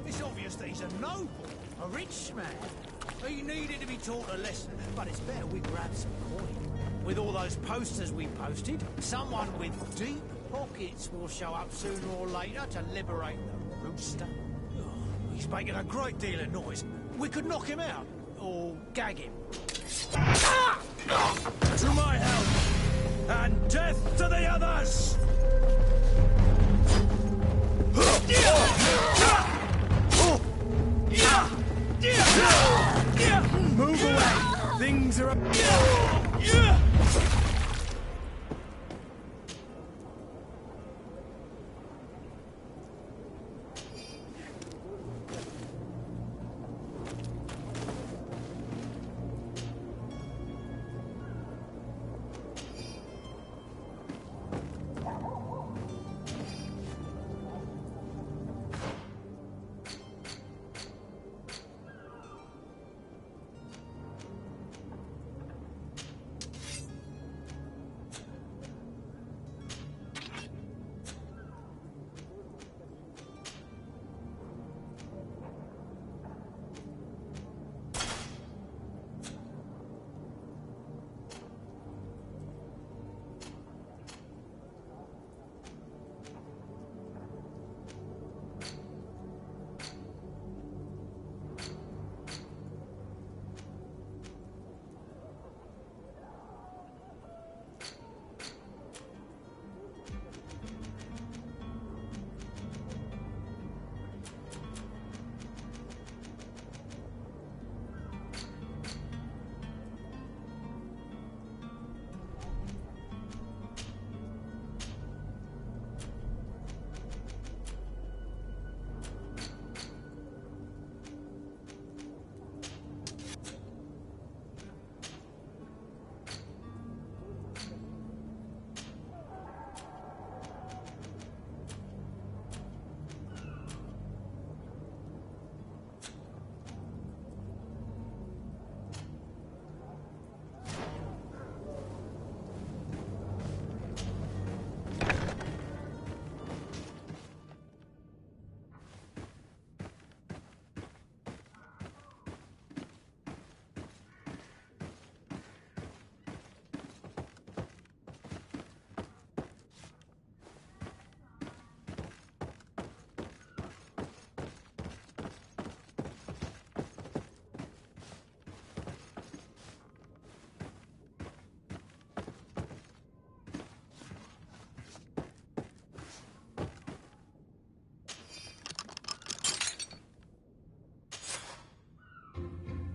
It's obvious that he's a noble, a rich man. He needed to be taught a lesson, but it's better we grab some coin. With all those posters we posted, someone with deep pockets will show up sooner or later to liberate the rooster. Oh, he's making a great deal of noise. We could knock him out, or gag him. Ah! To my help, and death to the others! Move away! Things are up.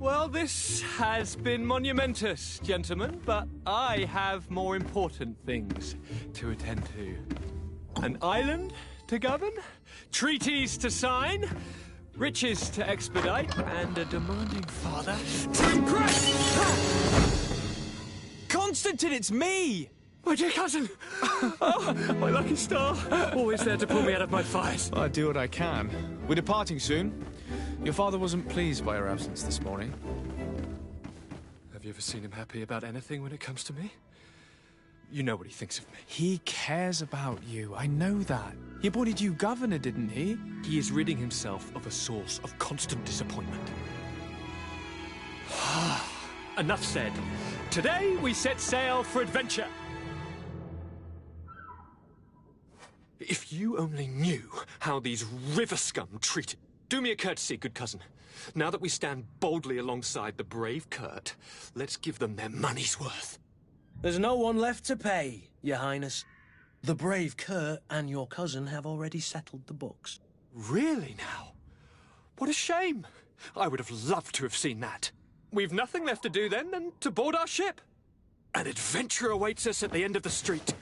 Well, this has been monumentous, gentlemen, but I have more important things to attend to. An island to govern, treaties to sign, riches to expedite, and a demanding father to impress! Constantine, it's me! My dear cousin! Oh, my lucky star! Always there to pull me out of my fires. I do what I can. We're departing soon. Your father wasn't pleased by your absence this morning. Have you ever seen him happy about anything when it comes to me? You know what he thinks of me. He cares about you, I know that. He appointed you governor, didn't he? He is ridding himself of a source of constant disappointment. Enough said. Today we set sail for adventure. If you only knew how these river scum treated... Do me a courtesy, good cousin. Now that we stand boldly alongside the brave Kurt, let's give them their money's worth. There's no one left to pay, Your Highness. The brave Kurt and your cousin have already settled the books. Really now? What a shame. I would have loved to have seen that. We've nothing left to do then than to board our ship. An adventure awaits us at the end of the street.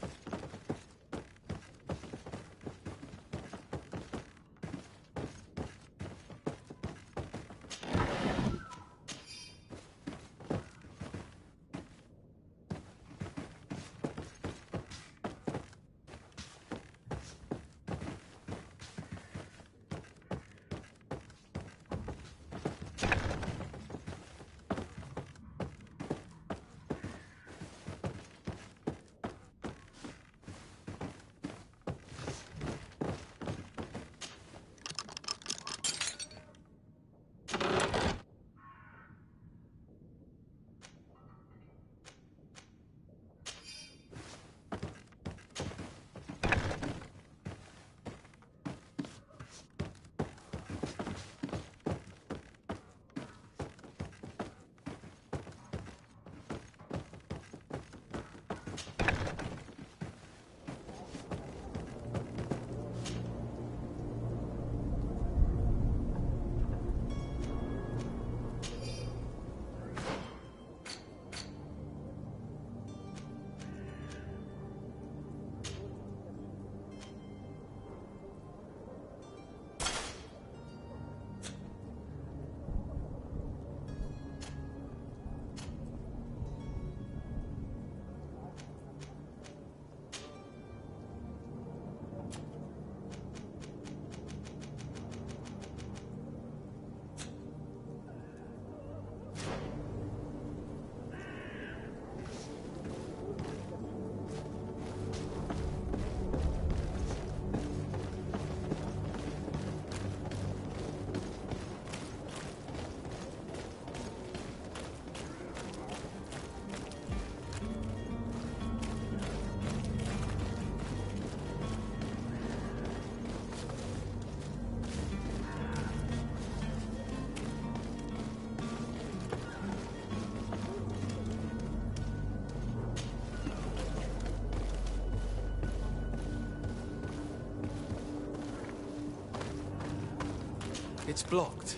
It's blocked.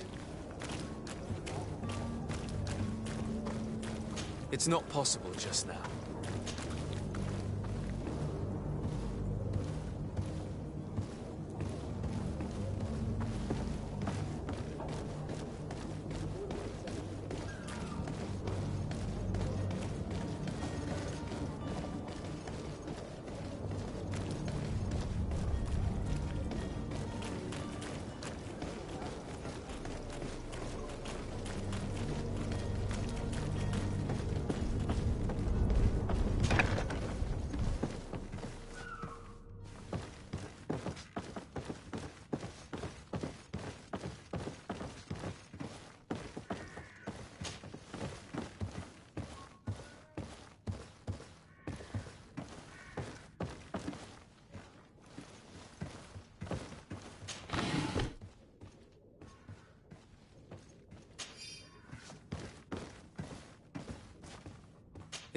It's not possible just now.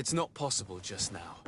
It's not possible just now.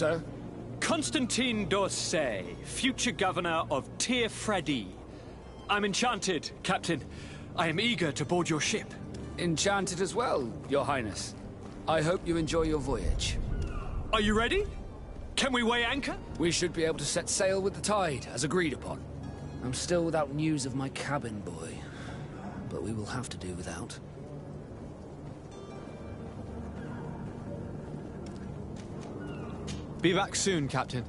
sir? Constantine d'Orsay, future governor of Tir-Freddy. I'm enchanted, Captain. I am eager to board your ship. Enchanted as well, Your Highness. I hope you enjoy your voyage. Are you ready? Can we weigh anchor? We should be able to set sail with the tide, as agreed upon. I'm still without news of my cabin boy, but we will have to do without. Be back soon, Captain.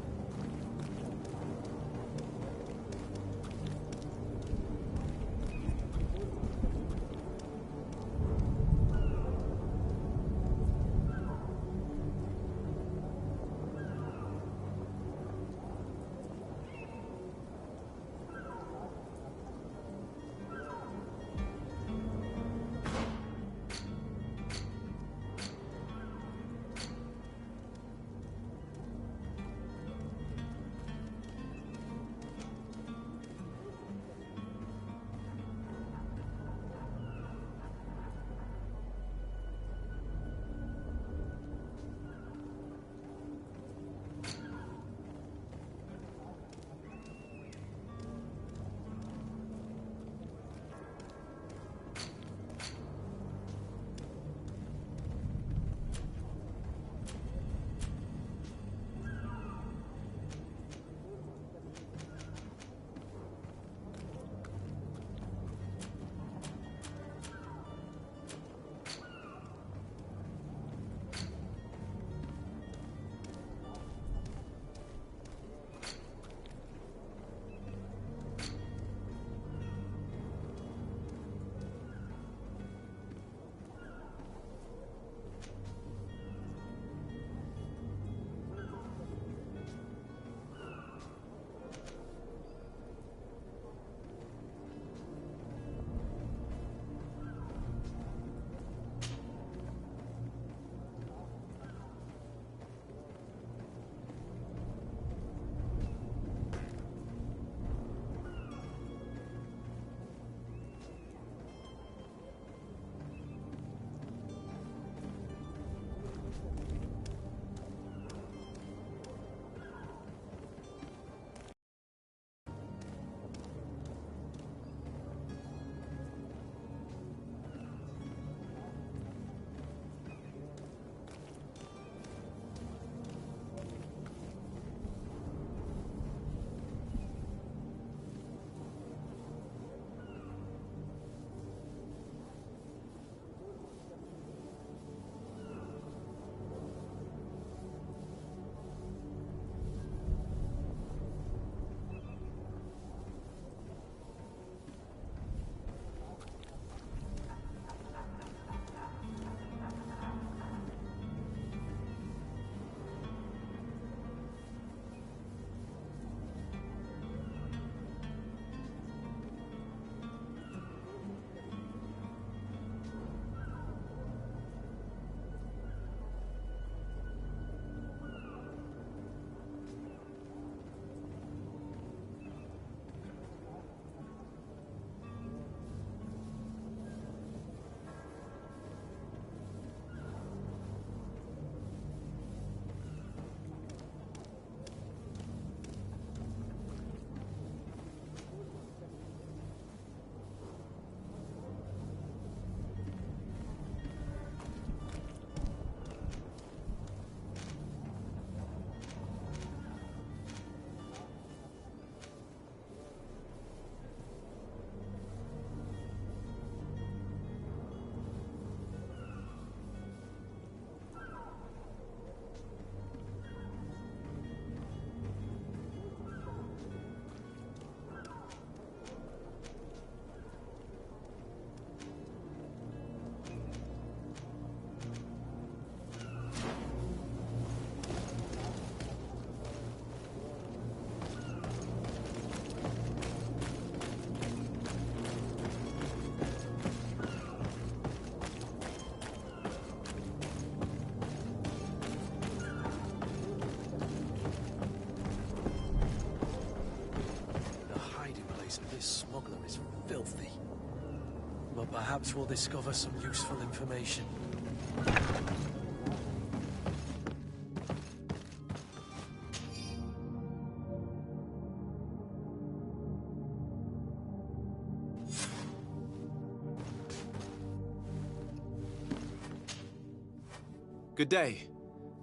But perhaps we'll discover some useful information. Good day.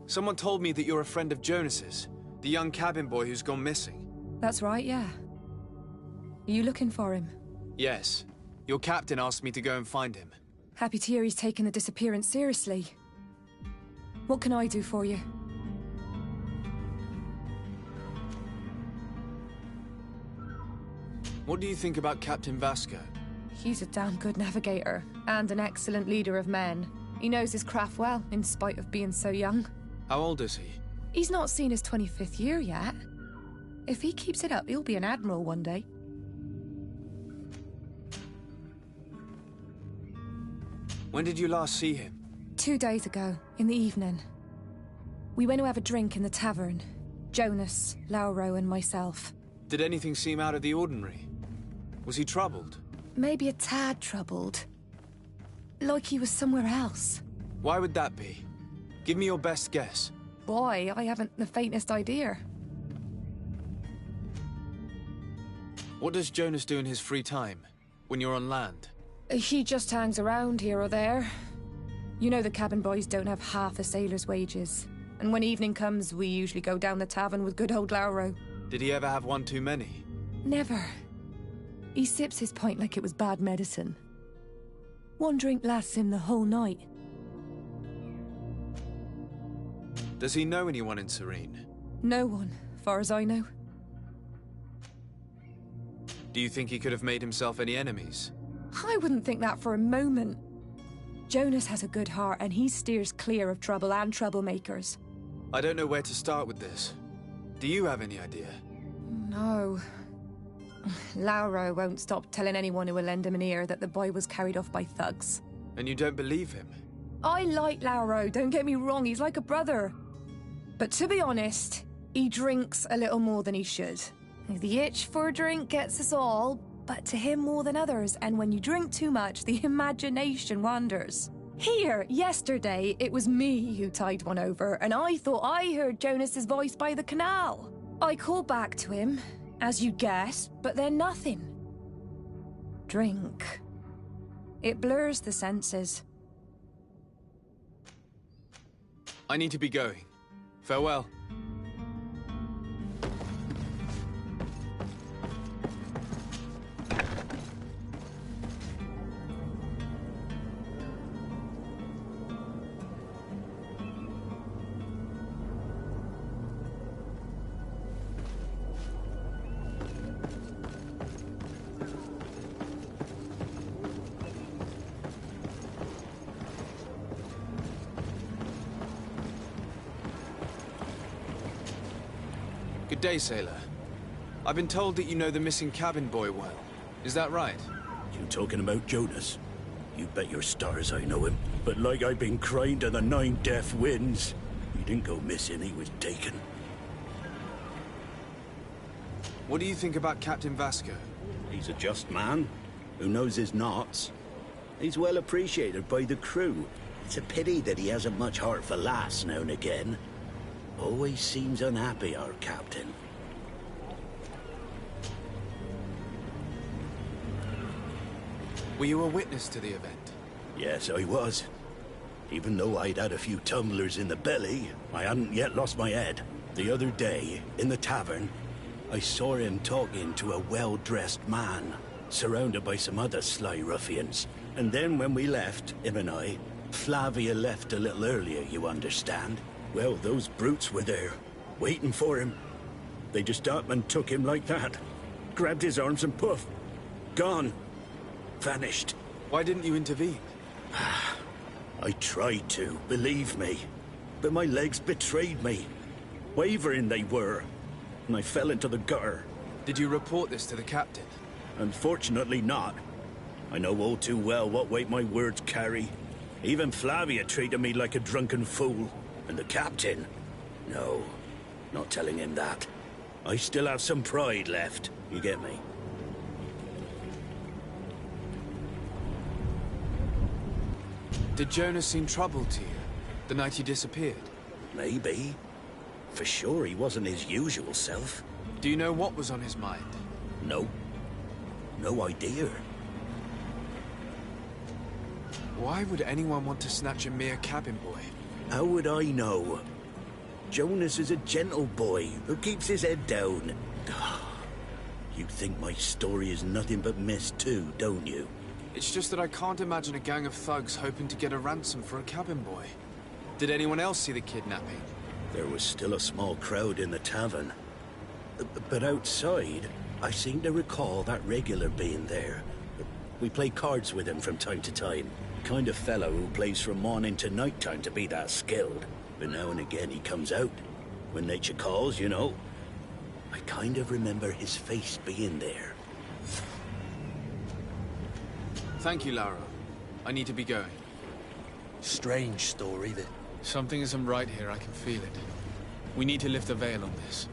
Someone told me that you're a friend of Jonas's, the young cabin boy who's gone missing. That's right, yeah. Are you looking for him? Yes. Your captain asked me to go and find him. Happy to hear he's taken the disappearance seriously. What can I do for you? What do you think about Captain Vasco? He's a damn good navigator, and an excellent leader of men. He knows his craft well, in spite of being so young. How old is he? He's not seen his 25th year yet. If he keeps it up, he'll be an admiral one day. When did you last see him? 2 days ago, in the evening. We went to have a drink in the tavern. Jonas, Lauro, and myself. Did anything seem out of the ordinary? Was he troubled? Maybe a tad troubled. Like he was somewhere else. Why would that be? Give me your best guess. Boy, I haven't the faintest idea. What does Jonas do in his free time, when you're on land? He just hangs around here or there. You know the cabin boys don't have half a sailor's wages. And when evening comes, we usually go down the tavern with good old Lauro. Did he ever have one too many? Never. He sips his pint like it was bad medicine. One drink lasts him the whole night. Does he know anyone in Serene? No one, far as I know. Do you think he could have made himself any enemies? I wouldn't think that for a moment. Jonas has a good heart and he steers clear of trouble and troublemakers. I don't know where to start with this. Do you have any idea? No. Lauro won't stop telling anyone who will lend him an ear that the boy was carried off by thugs. And you don't believe him? I like Lauro, don't get me wrong, he's like a brother. But to be honest, he drinks a little more than he should. The itch for a drink gets us all, but to him more than others, and when you drink too much, the imagination wanders. Here, yesterday, it was me who tied one over, and I thought I heard Jonas's voice by the canal. I called back to him, as you guessed, but then nothing. Drink. It blurs the senses. I need to be going. Farewell. Good day, sailor. I've been told that you know the missing cabin boy well. Is that right? You talking about Jonas? You bet your stars I know him. But like I've been crying to the 9 deaf winds, he didn't go missing, he was taken. What do you think about Captain Vasco? He's a just man, who knows his knots. He's well appreciated by the crew. It's a pity that he hasn't much heart for lass now and again. Always seems unhappy, our captain. Were you a witness to the event? Yes, I was. Even though I'd had a few tumblers in the belly, I hadn't yet lost my head. The other day, in the tavern, I saw him talking to a well-dressed man, surrounded by some other sly ruffians. And then when we left, him and I, Flavia left a little earlier, you understand. Well, those brutes were there, waiting for him. They just up and took him like that. Grabbed his arms and poof. Gone. Vanished. Why didn't you intervene? I tried to, believe me. But my legs betrayed me. Wavering they were. And I fell into the gutter. Did you report this to the captain? Unfortunately not. I know all too well what weight my words carry. Even Flavia treated me like a drunken fool. And the captain? No, not telling him that. I still have some pride left, you get me? Did Jonas seem troubled to you, the night he disappeared? Maybe. For sure he wasn't his usual self. Do you know what was on his mind? No. No idea. Why would anyone want to snatch a mere cabin boy? How would I know? Jonas is a gentle boy who keeps his head down. You think my story is nothing but mess too, don't you? It's just that I can't imagine a gang of thugs hoping to get a ransom for a cabin boy. Did anyone else see the kidnapping? There was still a small crowd in the tavern. But outside, I seem to recall that regular being there. We play cards with him from time to time. Kind of fellow who plays from morning to night time to be that skilled. But now and again he comes out. When nature calls, you know. I kind of remember his face being there. Thank you, Lara. I need to be going. Strange story, that. Something isn't right here, I can feel it. We need to lift the veil on this.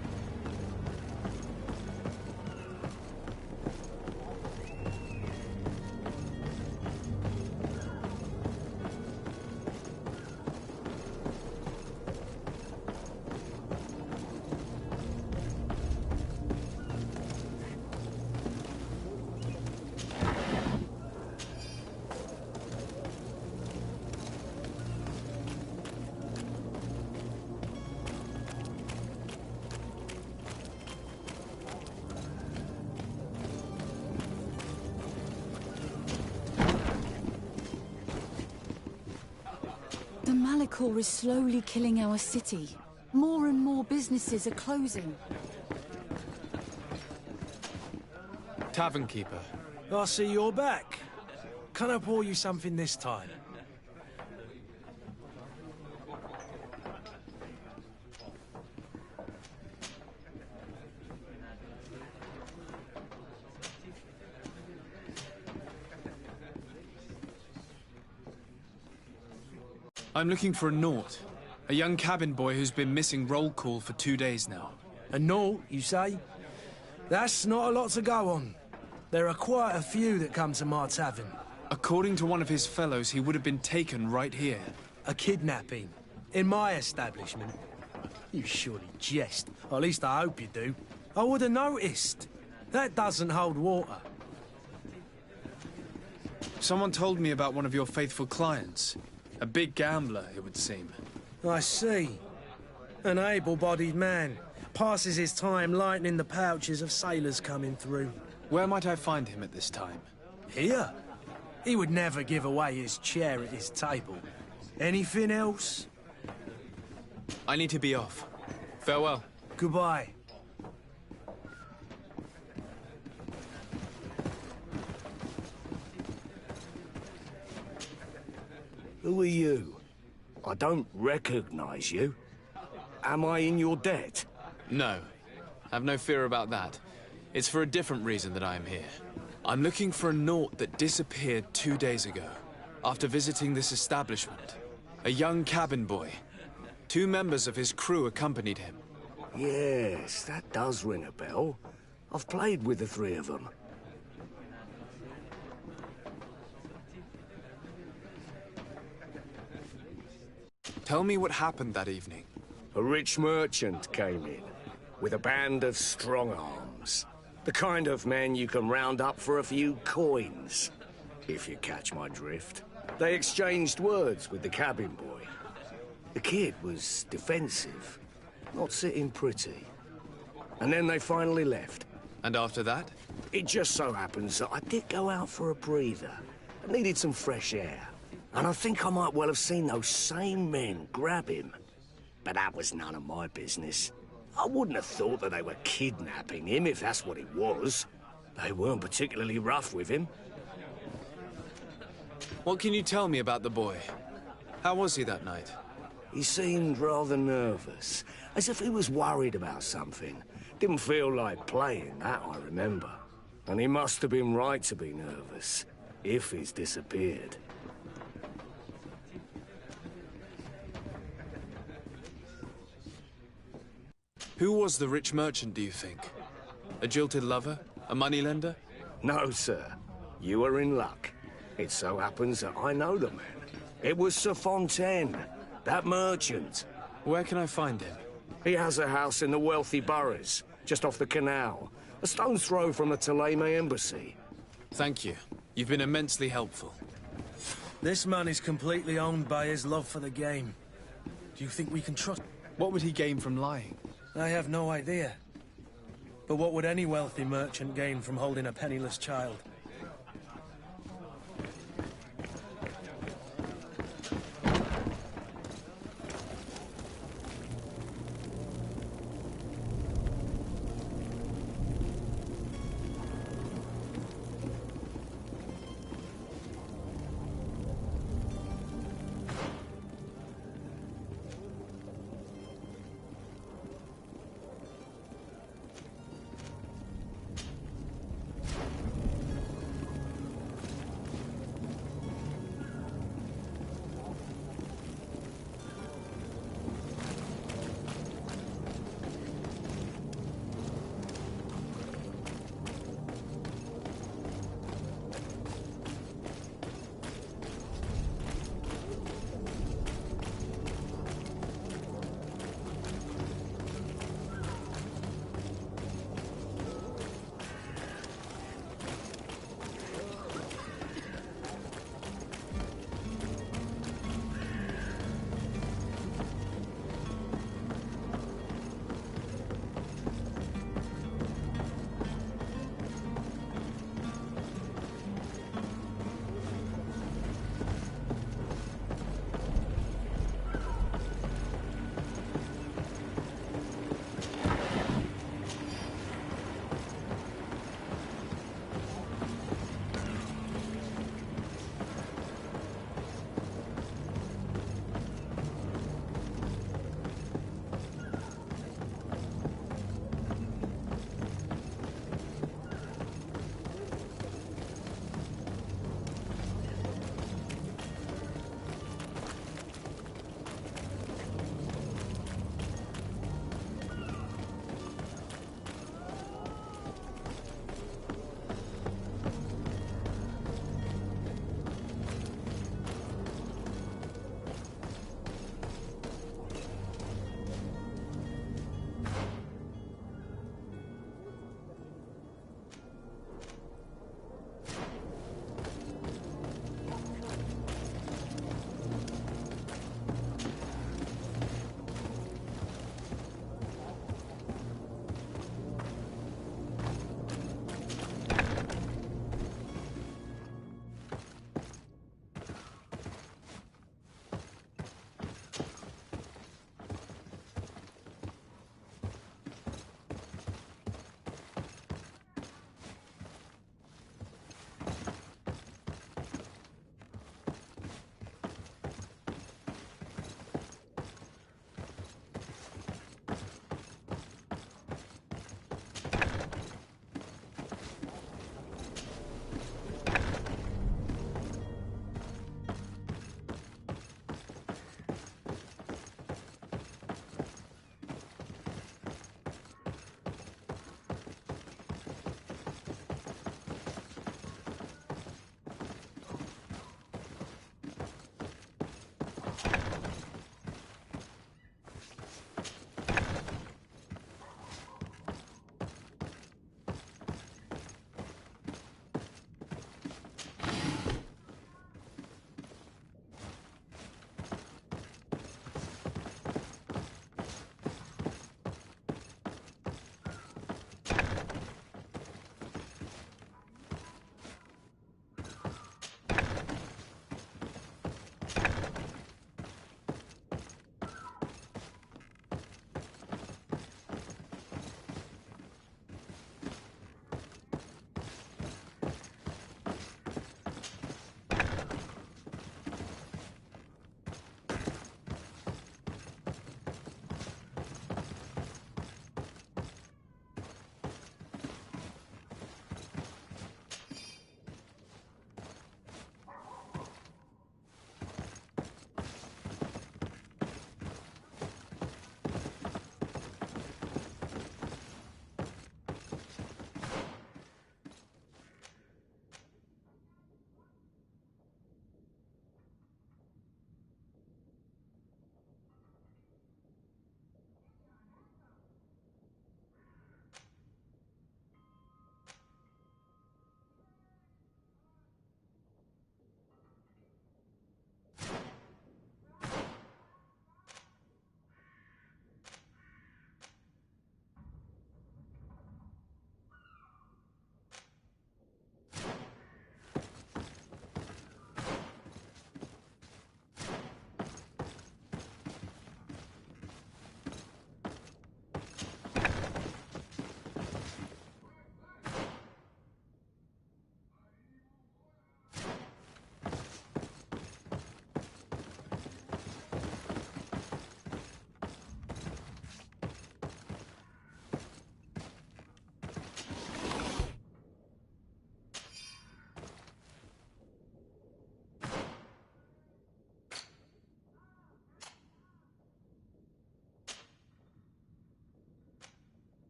The Malachor is slowly killing our city. More and more businesses are closing. Tavern keeper. I see you're back. Can I pour you something this time? I'm looking for a Naut. A young cabin boy who's been missing roll call for 2 days now. A Naut, you say? That's not a lot to go on. There are quite a few that come to my tavern. According to one of his fellows, he would have been taken right here. A kidnapping? In my establishment? You surely jest. Or at least I hope you do. I would have noticed. That doesn't hold water. Someone told me about one of your faithful clients. A big gambler, it would seem. I see. An able-bodied man. Passes his time lightening the pouches of sailors coming through. Where might I find him at this time? Here? He would never give away his chair at his table. Anything else? I need to be off. Farewell. Goodbye. Who are you? I don't recognize you. Am I in your debt? No. Have no fear about that. It's for a different reason that I am here. I'm looking for a Naut that disappeared 2 days ago, after visiting this establishment. A young cabin boy. 2 members of his crew accompanied him. Yes, that does ring a bell. I've played with the 3 of them. Tell me what happened that evening. A rich merchant came in, with a band of strong-arms. The kind of men you can round up for a few coins, if you catch my drift. They exchanged words with the cabin boy. The kid was defensive, not sitting pretty. And then they finally left. And after that? It just so happens that I did go out for a breather. I needed some fresh air. And I think I might well have seen those same men grab him. But that was none of my business. I wouldn't have thought that they were kidnapping him, if that's what it was. They weren't particularly rough with him. What can you tell me about the boy? How was he that night? He seemed rather nervous, as if he was worried about something. Didn't feel like playing, that I remember. And he must have been right to be nervous, if he's disappeared. Who was the rich merchant, do you think? A jilted lover? A moneylender? No, sir. You are in luck. It so happens that I know the man. It was Sir Fontaine, that merchant. Where can I find him? He has a house in the wealthy boroughs, just off the canal. A stone's throw from the Thélème embassy. Thank you. You've been immensely helpful. This man is completely owned by his love for the game. Do you think we can trust... What would he gain from lying? I have no idea. But what would any wealthy merchant gain from holding a penniless child?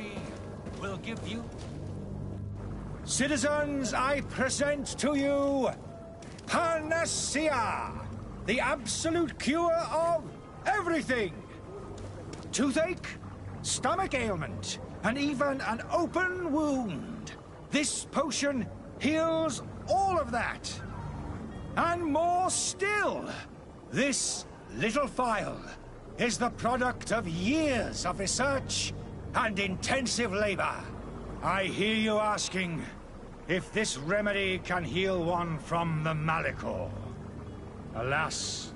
discovery will give you... Citizens, I present to you Panacea, the absolute cure of everything. Toothache, stomach ailment, and even an open wound. This potion heals all of that. And more still, this little phial is the product of years of research and intensive labor. I hear you asking if this remedy can heal one from the Malachor. Alas,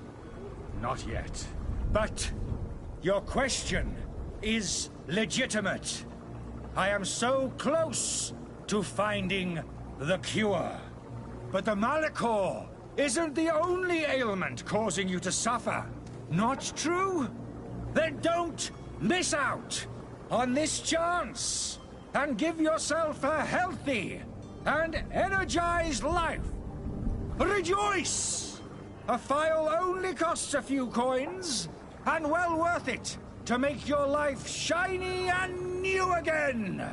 not yet. But your question is legitimate. I am so close to finding the cure. But the Malachor isn't the only ailment causing you to suffer. Not true? Then don't miss out on this chance and give yourself a healthy and energized life. Rejoice! A phial only costs a few coins, and well worth it to make your life shiny and new again.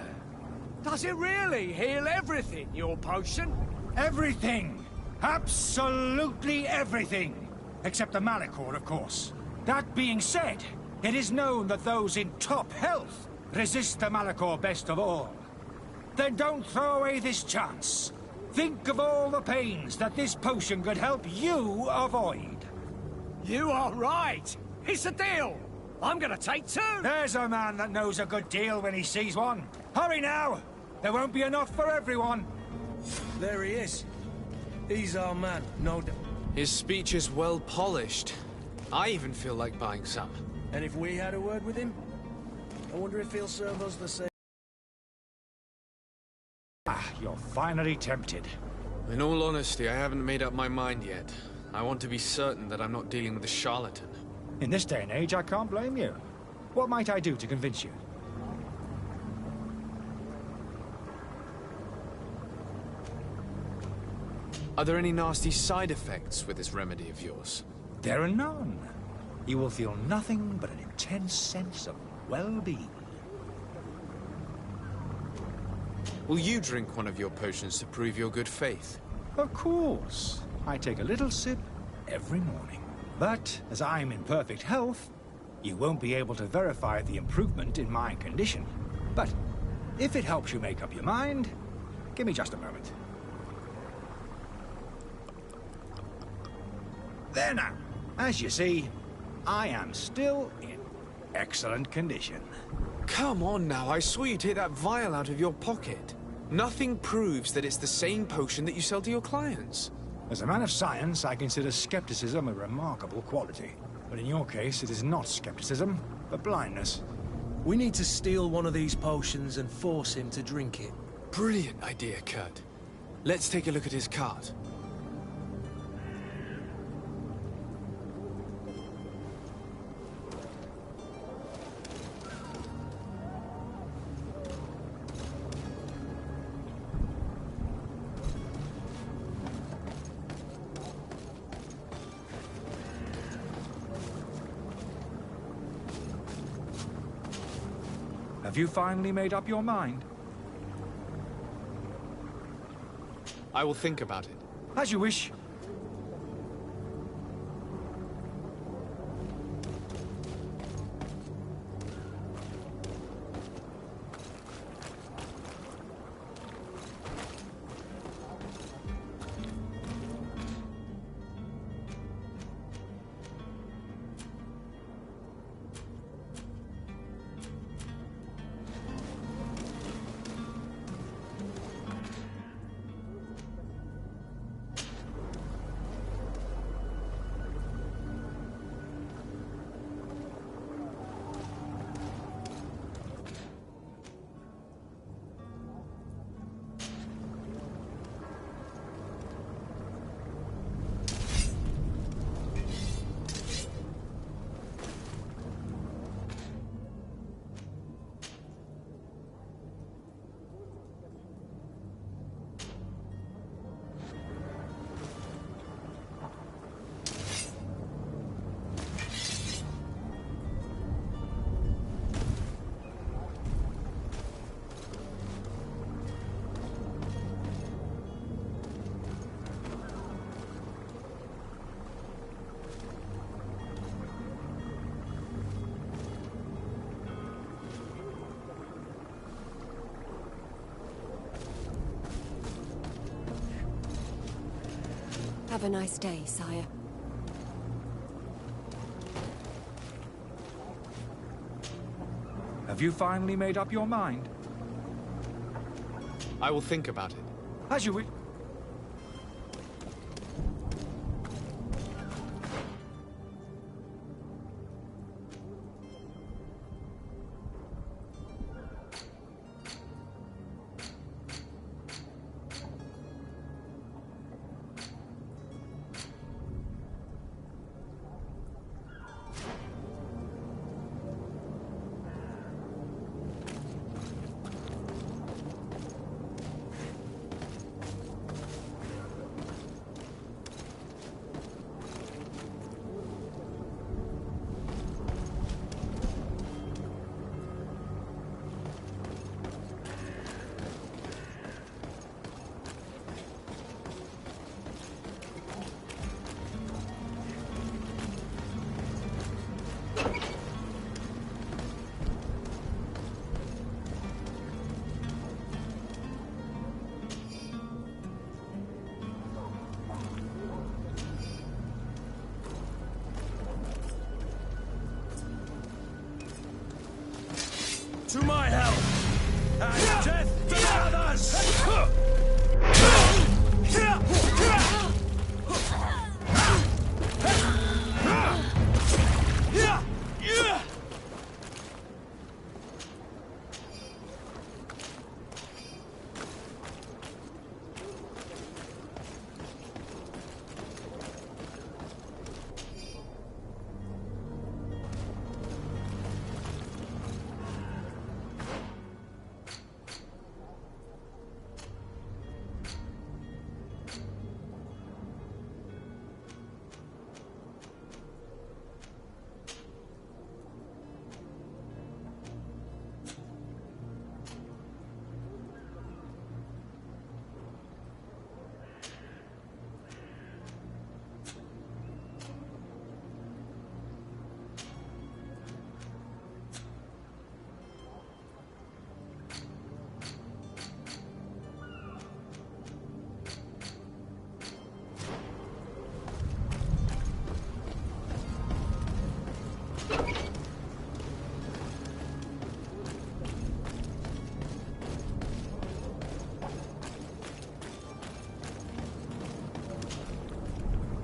Does it really heal everything, your potion? Everything. Absolutely everything. Except the Malachor, of course. That being said, it is known that those in top health resist the Malachor best of all. Then don't throw away this chance. Think of all the pains that this potion could help you avoid. You are right. It's a deal. I'm gonna take two. There's a man that knows a good deal when he sees one. Hurry now. There won't be enough for everyone. There he is. He's our man, no doubt. His speech is well polished. I even feel like buying some. And if we had a word with him, I wonder if he'll serve us the same. Ah, you're finally tempted. In all honesty, I haven't made up my mind yet. I want to be certain that I'm not dealing with a charlatan. In this day and age, I can't blame you. What might I do to convince you? Are there any nasty side effects with this remedy of yours? There are none. You will feel nothing but an intense sense of well-being. Will you drink one of your potions to prove your good faith? Of course. I take a little sip every morning. But as I'm in perfect health, you won't be able to verify the improvement in my condition. But if it helps you make up your mind, give me just a moment. There now. As you see, I am still in excellent condition. Come on now, I saw you take that vial out of your pocket. Nothing proves that it's the same potion that you sell to your clients. As a man of science, I consider skepticism a remarkable quality. But in your case, it is not skepticism, but blindness. We need to steal one of these potions and force him to drink it. Brilliant idea, Kurt. Let's take a look at his cart. Have you finally made up your mind? I will think about it. As you wish. Have a nice day, sire. Have you finally made up your mind? I will think about it. As you wish. To my help! And death to the others!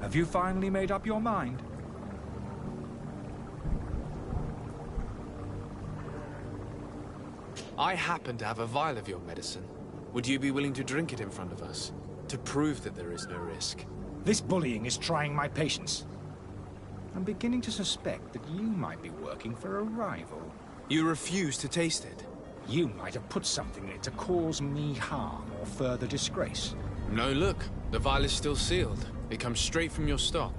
Have you finally made up your mind? I happen to have a vial of your medicine. Would you be willing to drink it in front of us? To prove that there is no risk? This bullying is trying my patience. I'm beginning to suspect that you might be working for a rival. You refuse to taste it? You might have put something in it to cause me harm or further disgrace. No, look. The vial is still sealed. It comes straight from your stock.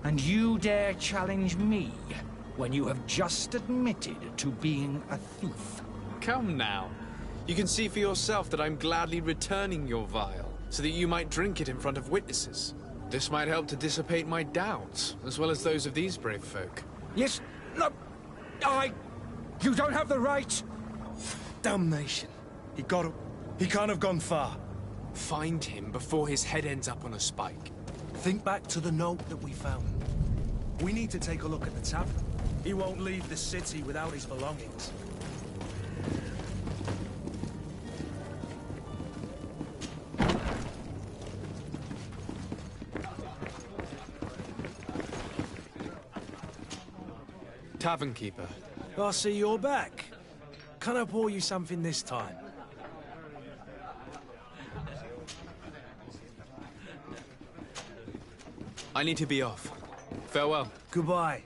And you dare challenge me when you have just admitted to being a thief? Come now. You can see for yourself that I'm gladly returning your vial, so that you might drink it in front of witnesses. This might help to dissipate my doubts, as well as those of these brave folk. Yes, no, you don't have the right. Damnation. He can't have gone far. Find him before his head ends up on a spike. Think back to the note that we found. We need to take a look at the tavern. He won't leave the city without his belongings. Tavern keeper. I see you're back. Can I pour you something this time? I need to be off. Farewell. Goodbye.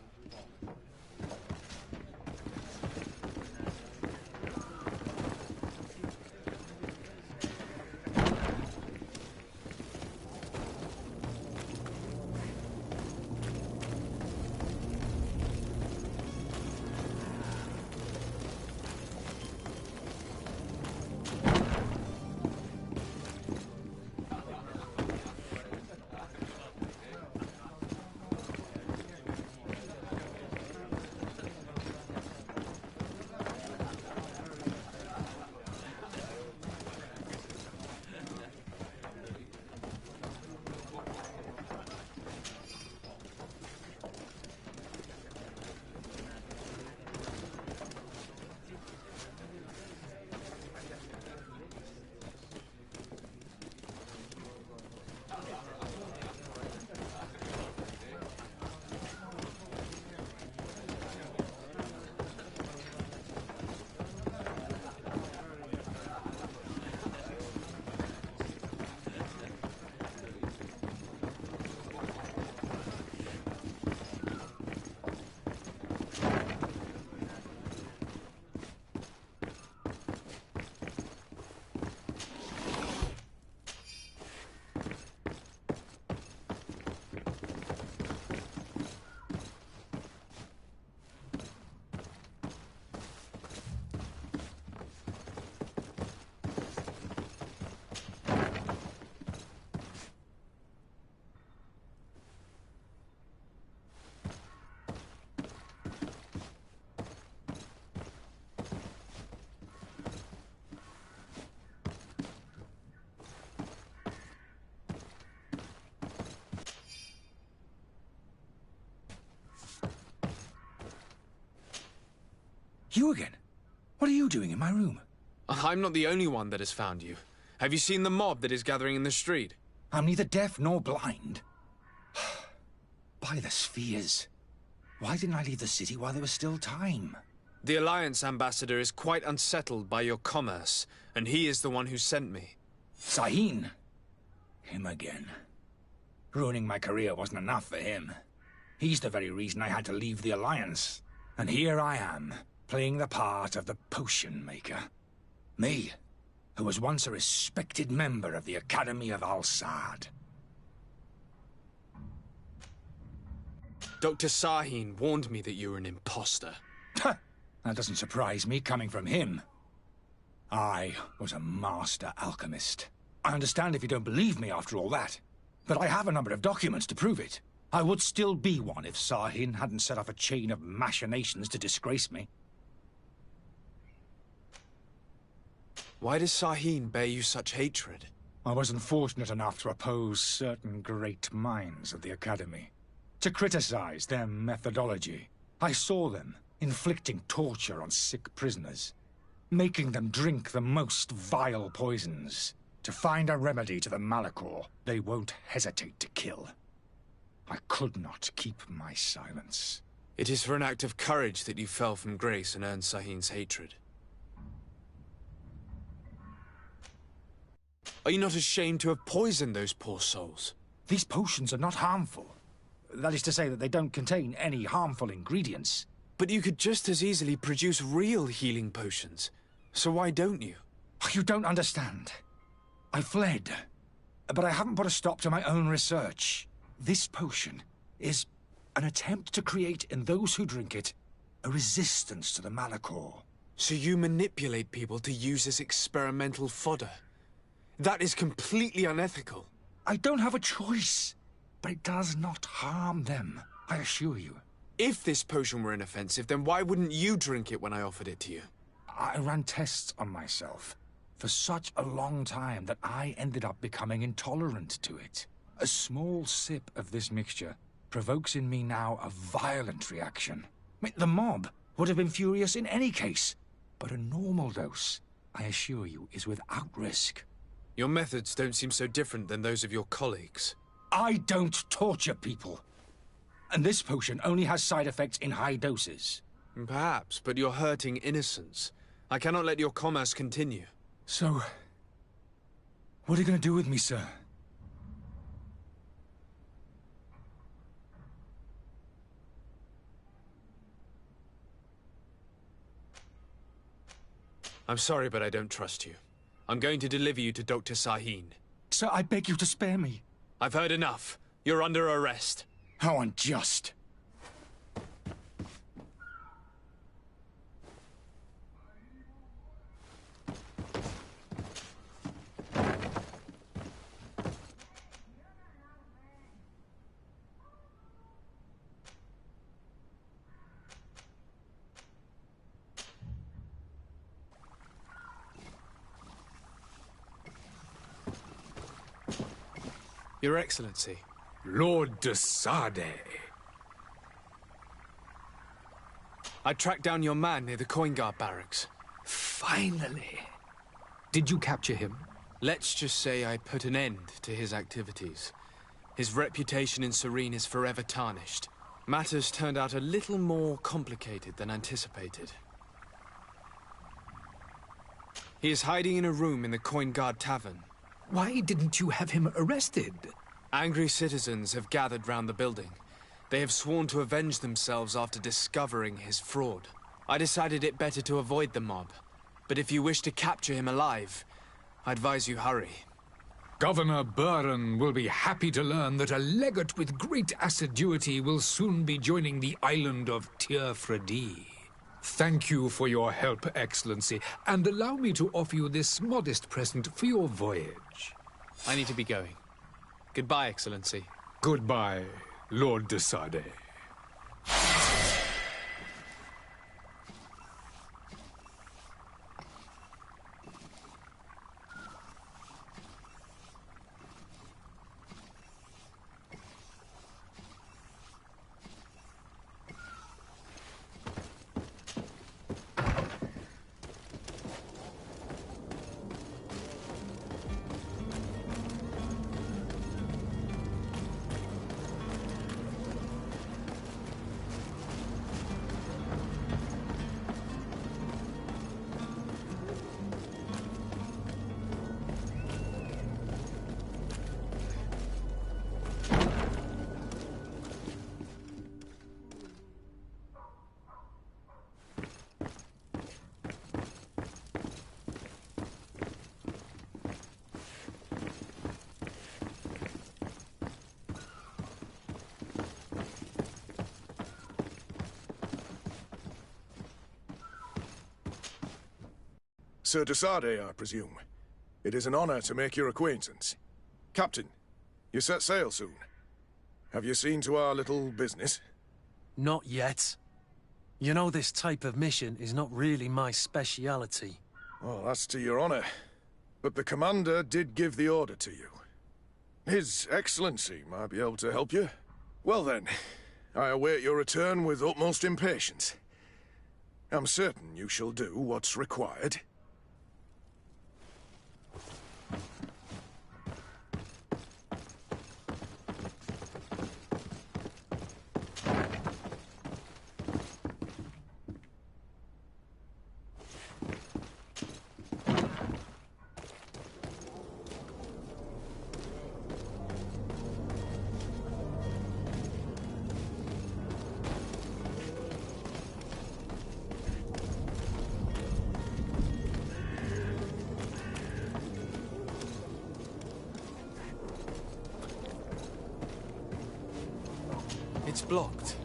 You again? What are you doing in my room? I'm not the only one that has found you. Have you seen the mob that is gathering in the street? I'm neither deaf nor blind. By the spheres. Why didn't I leave the city while there was still time? The Alliance ambassador is quite unsettled by your commerce, and he is the one who sent me. Sahin? Him again. Ruining my career wasn't enough for him. He's the very reason I had to leave the Alliance. And here I am, playing the part of the potion maker. Me, who was once a respected member of the Academy of Al-Sad. Dr. Sahin warned me that you were an imposter. That doesn't surprise me, coming from him. I was a master alchemist. I understand if you don't believe me after all that, but I have a number of documents to prove it. I would still be one if Sahin hadn't set off a chain of machinations to disgrace me. Why does Sahin bear you such hatred? I wasn't fortunate enough to oppose certain great minds of the Academy, to criticize their methodology. I saw them inflicting torture on sick prisoners, making them drink the most vile poisons. To find a remedy to the Malachor, they won't hesitate to kill. I could not keep my silence. It is for an act of courage that you fell from grace and earned Sahin's hatred. Are you not ashamed to have poisoned those poor souls? These potions are not harmful. That is to say that they don't contain any harmful ingredients. But you could just as easily produce real healing potions. So why don't you? You don't understand. I fled, but I haven't put a stop to my own research. This potion is an attempt to create in those who drink it a resistance to the Malachor. So you manipulate people to use as experimental fodder? That is completely unethical. I don't have a choice, but it does not harm them, I assure you. If this potion were inoffensive, then why wouldn't you drink it when I offered it to you? I ran tests on myself for such a long time that I ended up becoming intolerant to it. A small sip of this mixture provokes in me now a violent reaction. The mob would have been furious in any case, but a normal dose, I assure you, is without risk. Your methods don't seem so different than those of your colleagues. I don't torture people. And this potion only has side effects in high doses. Perhaps, but you're hurting innocents. I cannot let your commerce continue. So, what are you going to do with me, sir? I'm sorry, but I don't trust you. I'm going to deliver you to Dr. Sahin. Sir, I beg you to spare me. I've heard enough. You're under arrest. How unjust. Your Excellency. Lord de Sade. I tracked down your man near the Coin Guard barracks. Finally. Did you capture him? Let's just say I put an end to his activities. His reputation in Serene is forever tarnished. Matters turned out a little more complicated than anticipated. He is hiding in a room in the Coin Guard Tavern. Why didn't you have him arrested? Angry citizens have gathered round the building. They have sworn to avenge themselves after discovering his fraud. I decided it better to avoid the mob. But if you wish to capture him alive, I advise you hurry. Governor Buren will be happy to learn that a legate with great assiduity will soon be joining the island of Tir-Fredi. Thank you for your help, Excellency, and allow me to offer you this modest present for your voyage. I need to be going. Goodbye, Excellency. Goodbye, Lord de Sade. Sir de Sardet, I presume. It is an honor to make your acquaintance. Captain, you set sail soon. Have you seen to our little business? Not yet. You know, this type of mission is not really my speciality. Well, that's to your honor. But the commander did give the order to you. His Excellency might be able to help you. Well then, I await your return with utmost impatience. I'm certain you shall do what's required. It's blocked.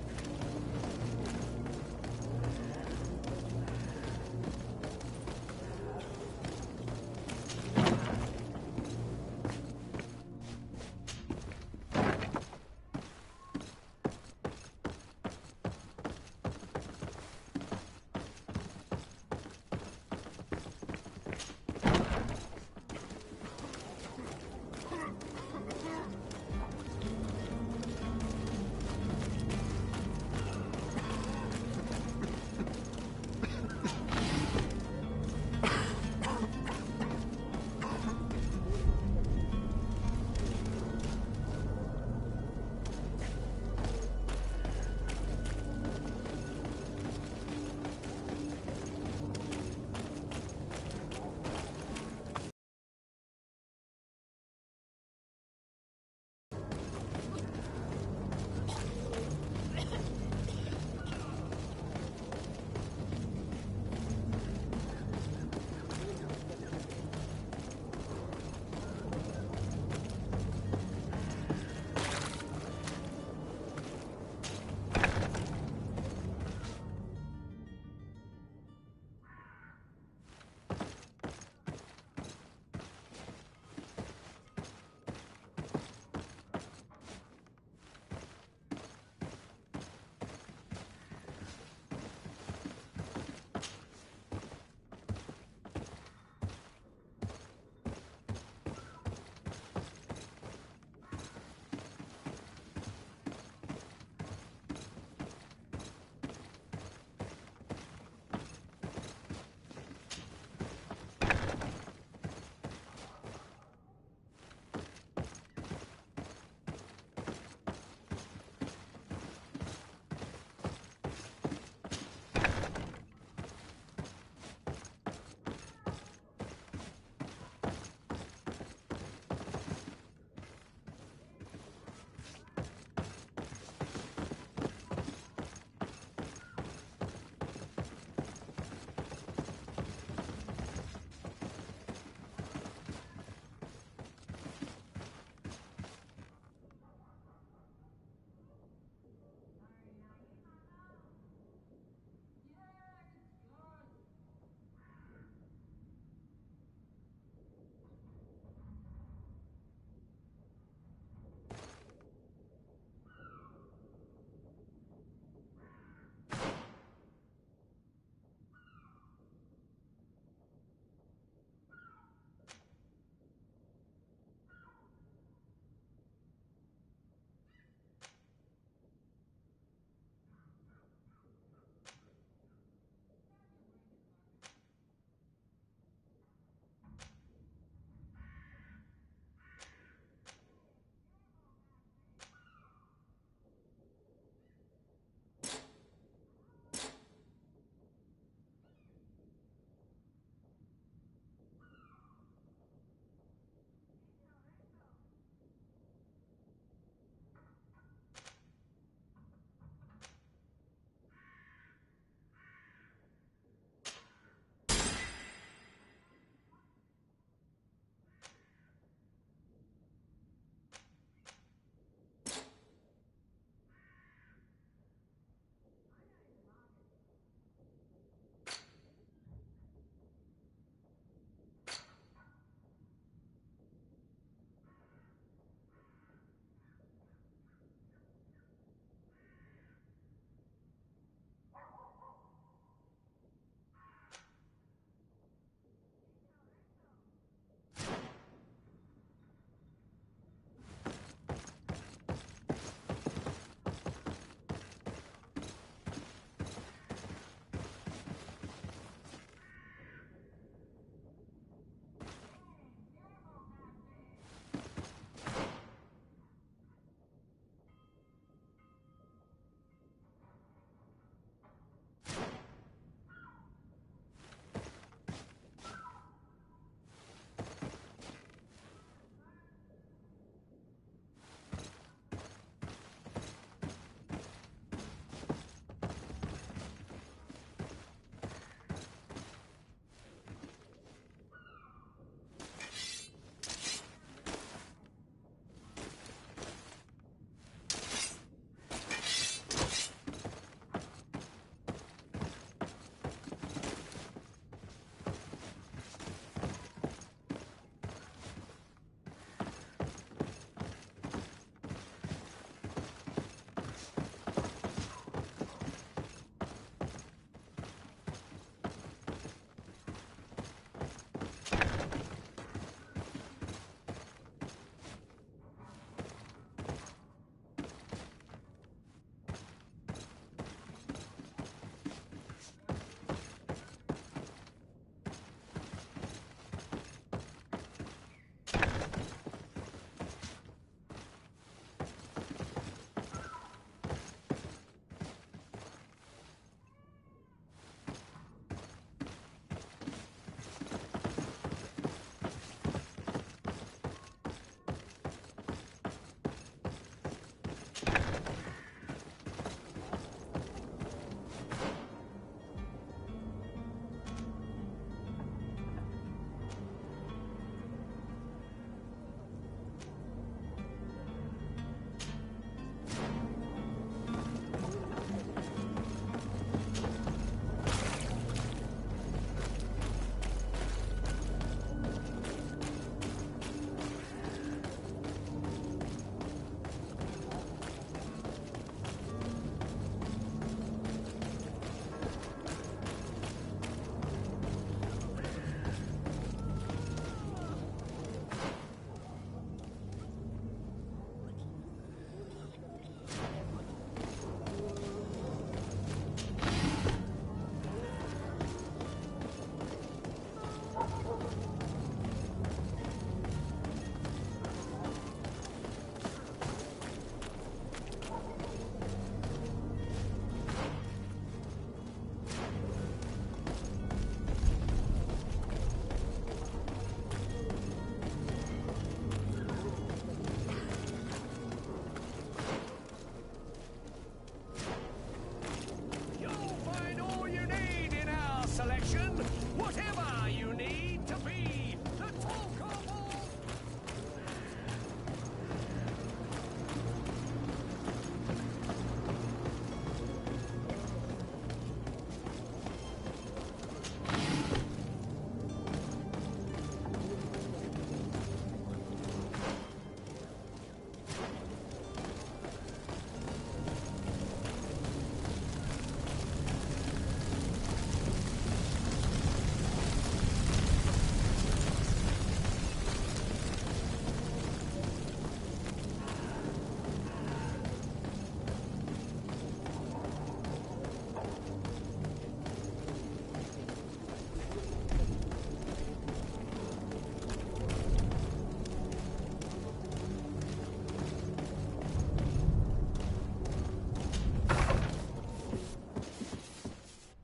protection, whatever you need to be the talk of all.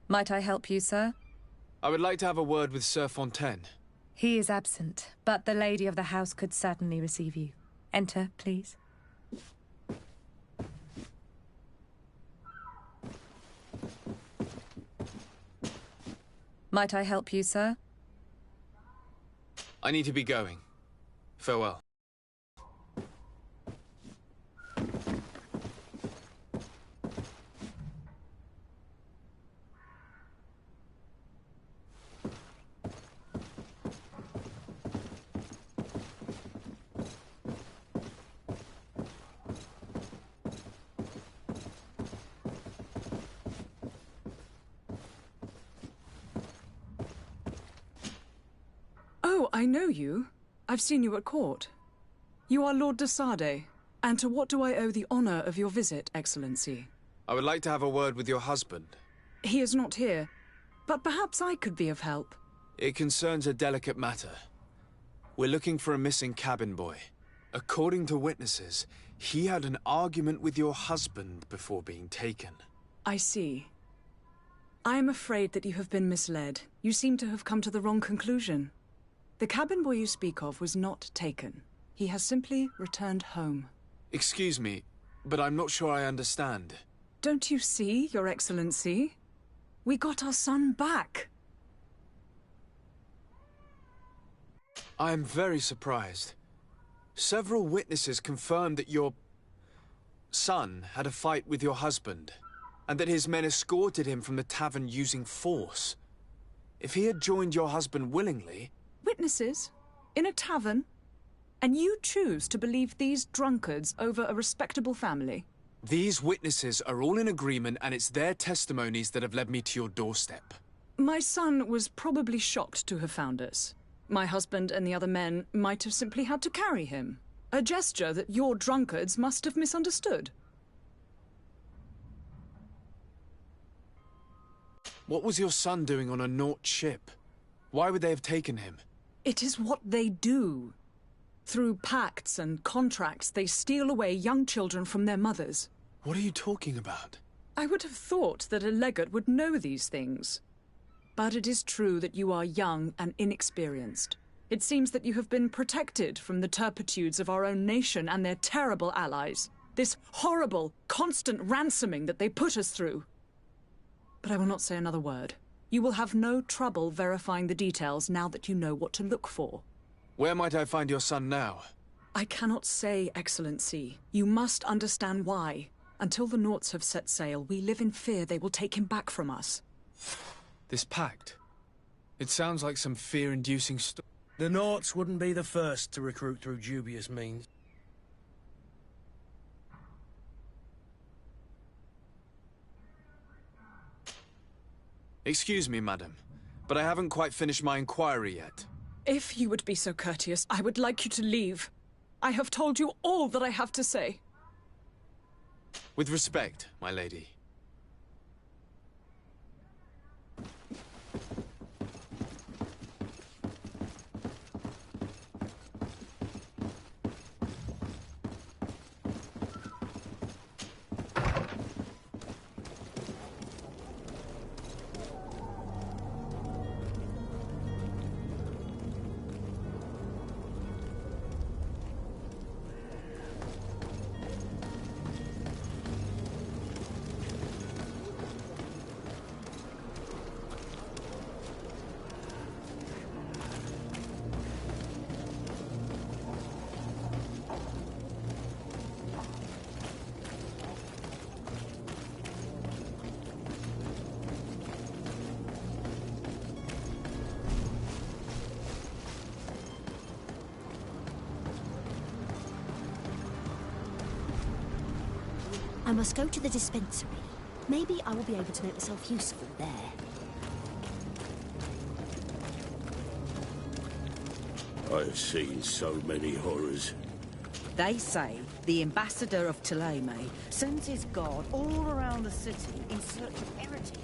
Might I help you, sir? I would like to have a word with Sir Fontaine. He is absent, but the lady of the house could certainly receive you. Enter, please. Might I help you, sir? I need to be going. Farewell. Oh, I know you. I've seen you at court. You are Lord de Sardet. And to what do I owe the honor of your visit, Excellency? I would like to have a word with your husband. He is not here, but perhaps I could be of help. It concerns a delicate matter. We're looking for a missing cabin boy. According to witnesses, he had an argument with your husband before being taken. I see. I am afraid that you have been misled. You seem to have come to the wrong conclusion. The cabin boy you speak of was not taken. He has simply returned home. Excuse me, but I'm not sure I understand. Don't you see, Your Excellency? We got our son back. I am very surprised. Several witnesses confirmed that your son had a fight with your husband, and that his men escorted him from the tavern using force. If he had joined your husband willingly... Witnesses? In a tavern? And you choose to believe these drunkards over a respectable family? These witnesses are all in agreement, and it's their testimonies that have led me to your doorstep. My son was probably shocked to have found us. My husband and the other men might have simply had to carry him. A gesture that your drunkards must have misunderstood. What was your son doing on a Naut ship? Why would they have taken him? It is what they do. Through pacts and contracts, they steal away young children from their mothers. What are you talking about? I would have thought that a legate would know these things. But it is true that you are young and inexperienced. It seems that you have been protected from the turpitudes of our own nation and their terrible allies. This horrible, constant ransoming that they put us through. But I will not say another word. You will have no trouble verifying the details now that you know what to look for. Where might I find your son now? I cannot say, Excellency. You must understand why. Until the Nauts have set sail, we live in fear they will take him back from us. This pact? It sounds like some fear-inducing story. The Nauts wouldn't be the first to recruit through dubious means. Excuse me, madam, but I haven't quite finished my inquiry yet. If you would be so courteous, I would like you to leave. I have told you all that I have to say. With respect, my lady. I must go to the dispensary. Maybe I will be able to make myself useful there. I've seen so many horrors. They say the ambassador of Ptolemy sends his guard all around the city in search of heretics.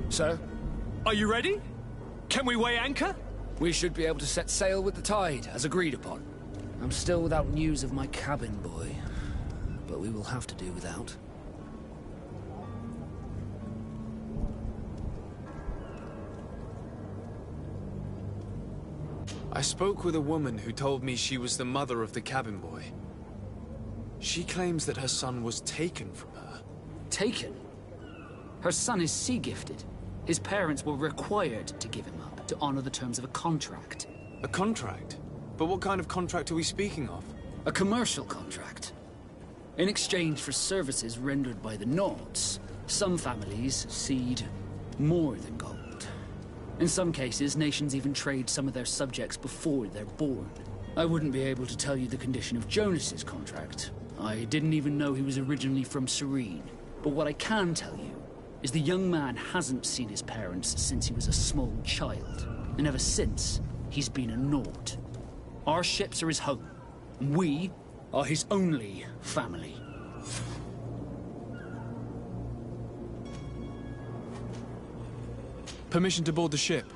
Sir? Are you ready? Can we weigh anchor? We should be able to set sail with the tide, as agreed upon. I'm still without news of my cabin boy, but we will have to do without. I spoke with a woman who told me she was the mother of the cabin boy. She claims that her son was taken from her. Taken? Her son is sea-gifted. His parents were required to give him up to honor the terms of a contract. A contract? But what kind of contract are we speaking of? A commercial contract. In exchange for services rendered by the Nords, some families cede more than gold. In some cases, nations even trade some of their subjects before they're born. I wouldn't be able to tell you the condition of Jonas's contract. I didn't even know he was originally from Serene. But what I can tell you is the young man hasn't seen his parents since he was a small child. And ever since, he's been a Nord. Our ships are his home. And we are his only family. Permission to board the ship.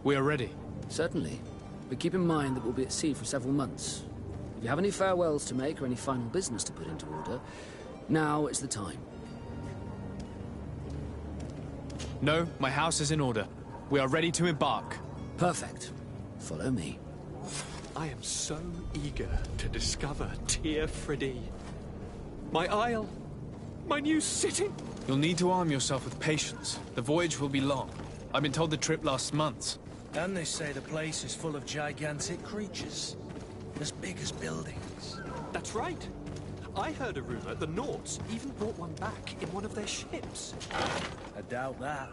We are ready. Certainly. But keep in mind that we'll be at sea for several months. If you have any farewells to make or any final business to put into order, now is the time. No, my house is in order. We are ready to embark. Perfect. Follow me. I am so eager to discover Tyr Fridee. My isle. My new city. You'll need to arm yourself with patience. The voyage will be long. I've been told the trip lasts months. And they say the place is full of gigantic creatures. As big as buildings. That's right. I heard a rumor the Nords even brought one back in one of their ships. I doubt that.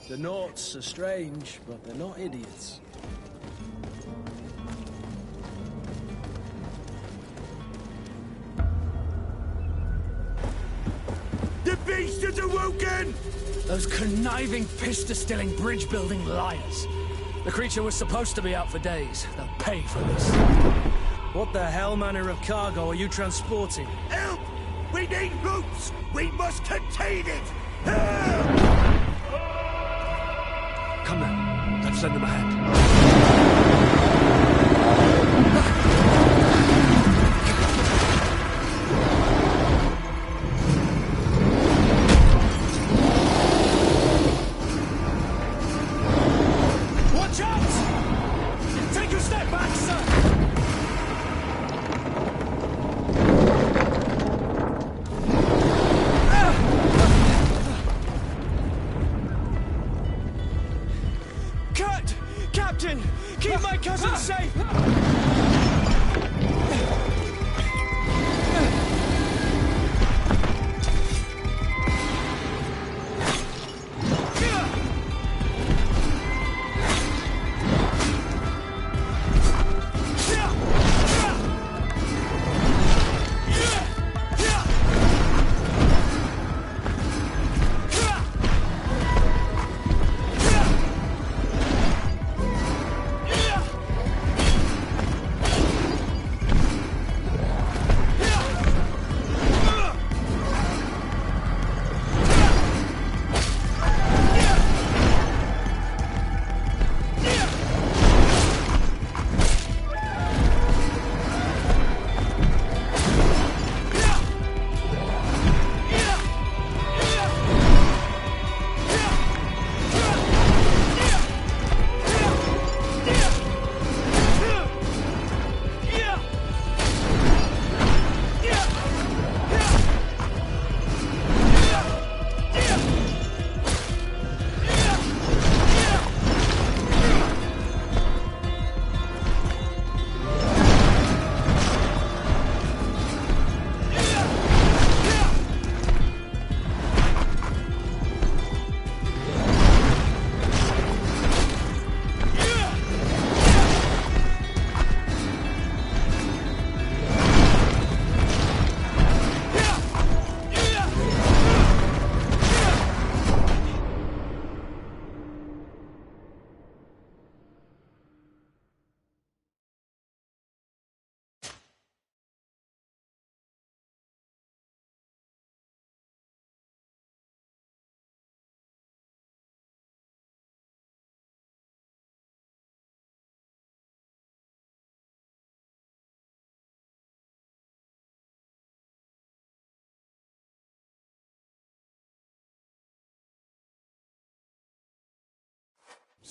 The Nords are strange, but they're not idiots. The beast has awoken! Those conniving, piss-distilling, bridge-building liars. The creature was supposed to be out for days. They'll pay for this. What the hell manner of cargo are you transporting? Help! We need ropes! We must contain it! Help! Come then. Let's send them ahead. Watch out! Take a step back, sir! Captain!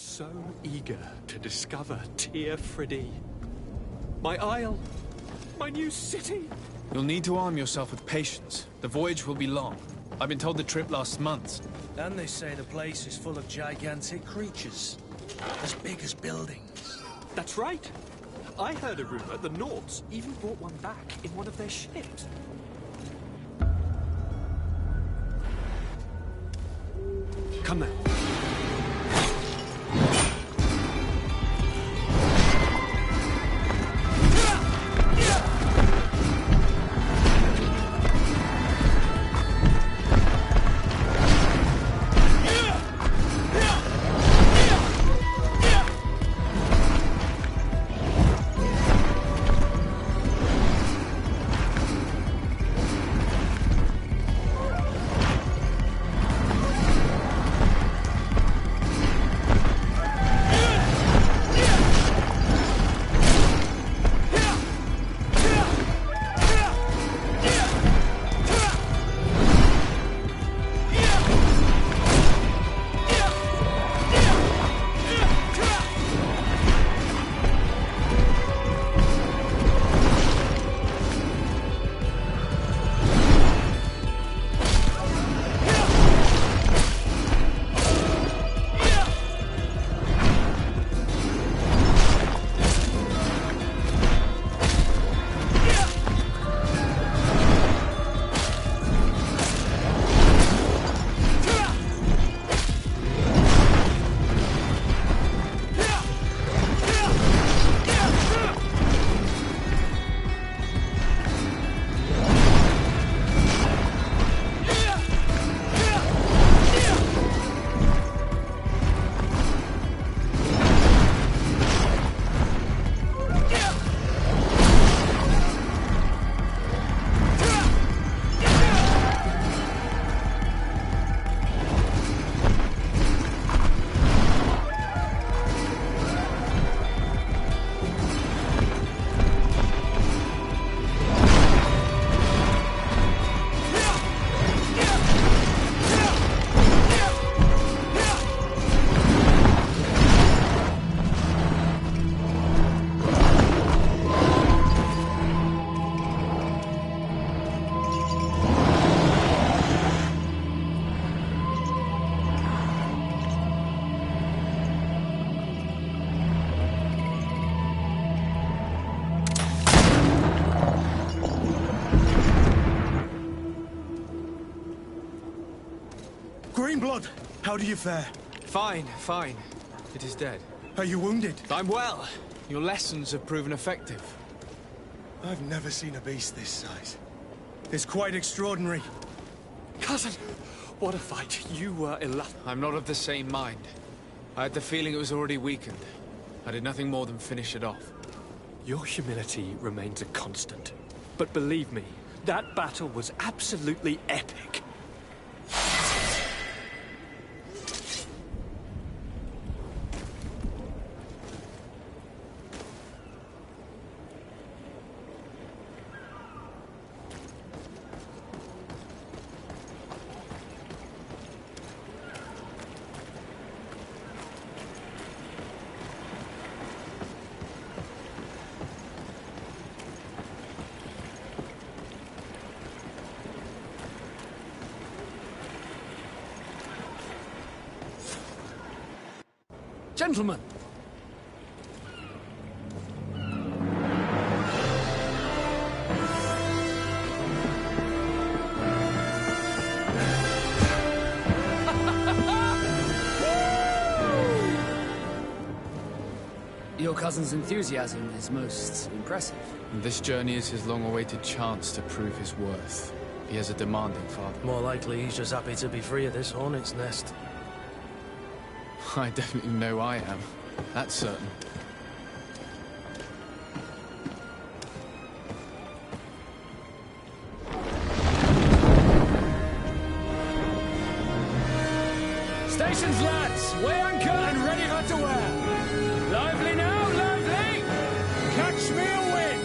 So eager to discover Tyr Friddy. My isle, my new city. You'll need to arm yourself with patience. The voyage will be long. I've been told the trip lasts months. And they say the place is full of gigantic creatures. As big as buildings. That's right. I heard a rumor the Nords even brought one back in one of their ships. Come now. Greenblood, how do you fare? Fine, fine. It is dead. Are you wounded? I'm well. Your lessons have proven effective. I've never seen a beast this size. It's quite extraordinary. Cousin, what a fight. You were I'm not of the same mind. I had the feeling it was already weakened. I did nothing more than finish it off. Your humility remains a constant. But believe me, that battle was absolutely epic. Gentlemen! Your cousin's enthusiasm is most impressive. And this journey is his long-awaited chance to prove his worth. He has a demanding father. More likely he's just happy to be free of this hornet's nest. I definitely know I am. That's certain. Stations, lads! Weigh anchor and ready her to wear! Lively now, lively! Catch me a wind!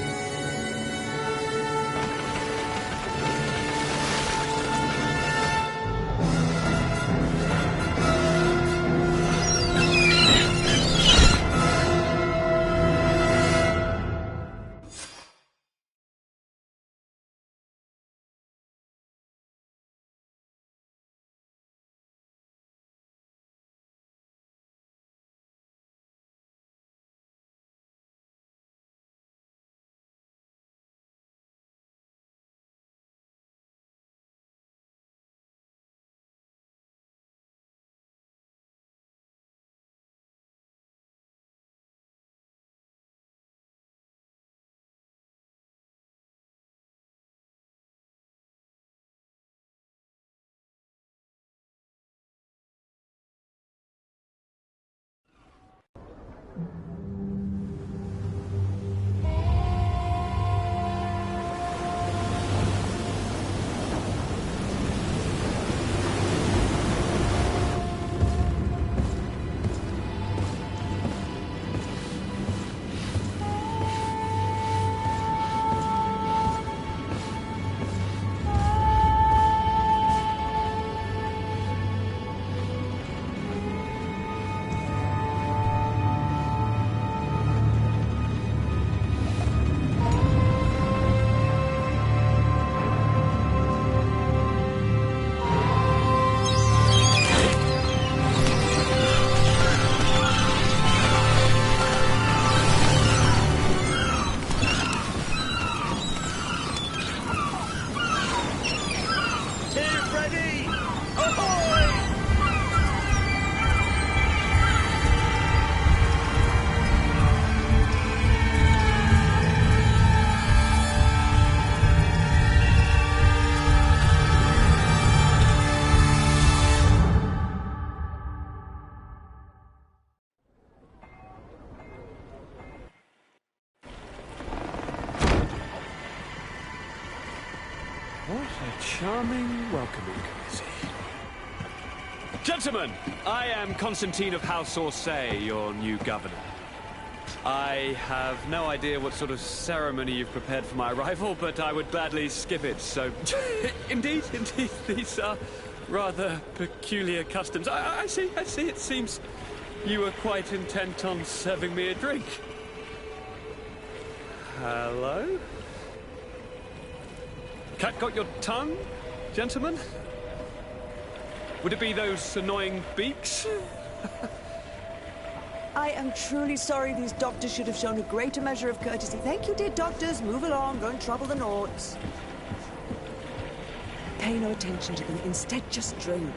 ready! Ahoy! What a charming welcoming committee. Gentlemen, I am Constantine of House Orsay, your new governor. I have no idea what sort of ceremony you've prepared for my arrival, but I would gladly skip it, so... indeed, these are rather peculiar customs. I see, it seems you were quite intent on serving me a drink. Hello? Cat got your tongue, gentlemen? Would it be those annoying beaks? I am truly sorry. These doctors should have shown a greater measure of courtesy. Thank you, dear doctors. Move along. Don't trouble the Nords. Pay no attention to them. Instead, just drink.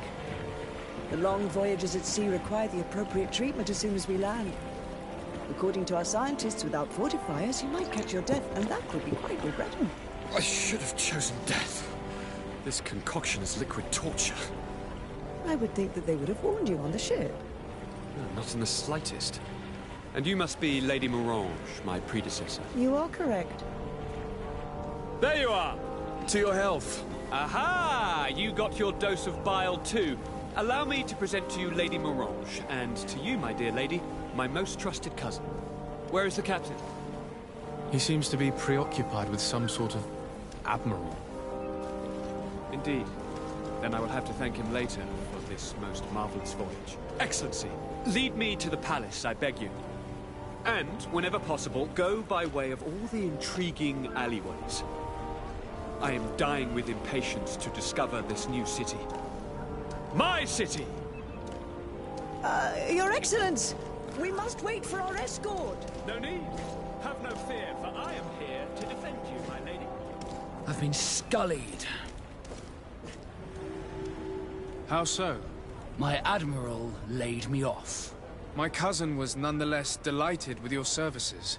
The long voyages at sea require the appropriate treatment as soon as we land. According to our scientists, without fortifiers, you might catch your death, and that could be quite regrettable. I should have chosen death. This concoction is liquid torture. I would think that they would have warned you on the ship. No, not in the slightest. And you must be Lady Morange, my predecessor. You are correct. There you are! To your health. Aha! You got your dose of bile too. Allow me to present to you Lady Morange, and to you, my dear lady, my most trusted cousin. Where is the captain? He seems to be preoccupied with some sort of admiral. Indeed. Then I will have to thank him later for this most marvelous voyage. Excellency, lead me to the palace, I beg you. And, whenever possible, go by way of all the intriguing alleyways. I am dying with impatience to discover this new city. My city! Your Excellence! We must wait for our escort! No need. Have no fear, for I am here to defend you, my lady. I've been scullied. How so? My admiral laid me off. My cousin was nonetheless delighted with your services.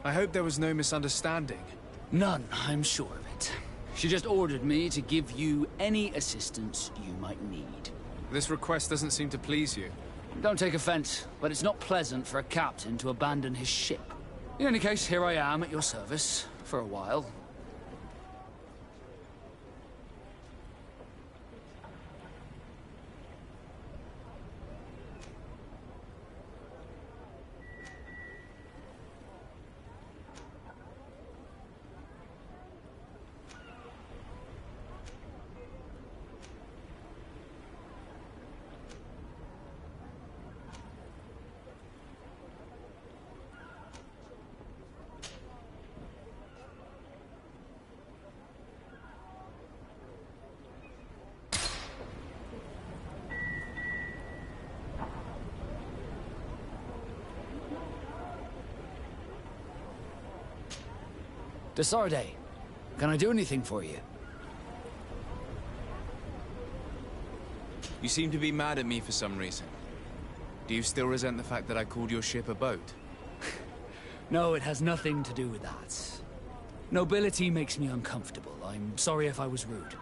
I hope there was no misunderstanding. None, I'm sure of it. She just ordered me to give you any assistance you might need. This request doesn't seem to please you. Don't take offense, but it's not pleasant for a captain to abandon his ship. In any case, here I am at your service, for a while. Desarde, can I do anything for you? You seem to be mad at me for some reason. Do you still resent the fact that I called your ship a boat? No, it has nothing to do with that. Nobility makes me uncomfortable. I'm sorry if I was rude.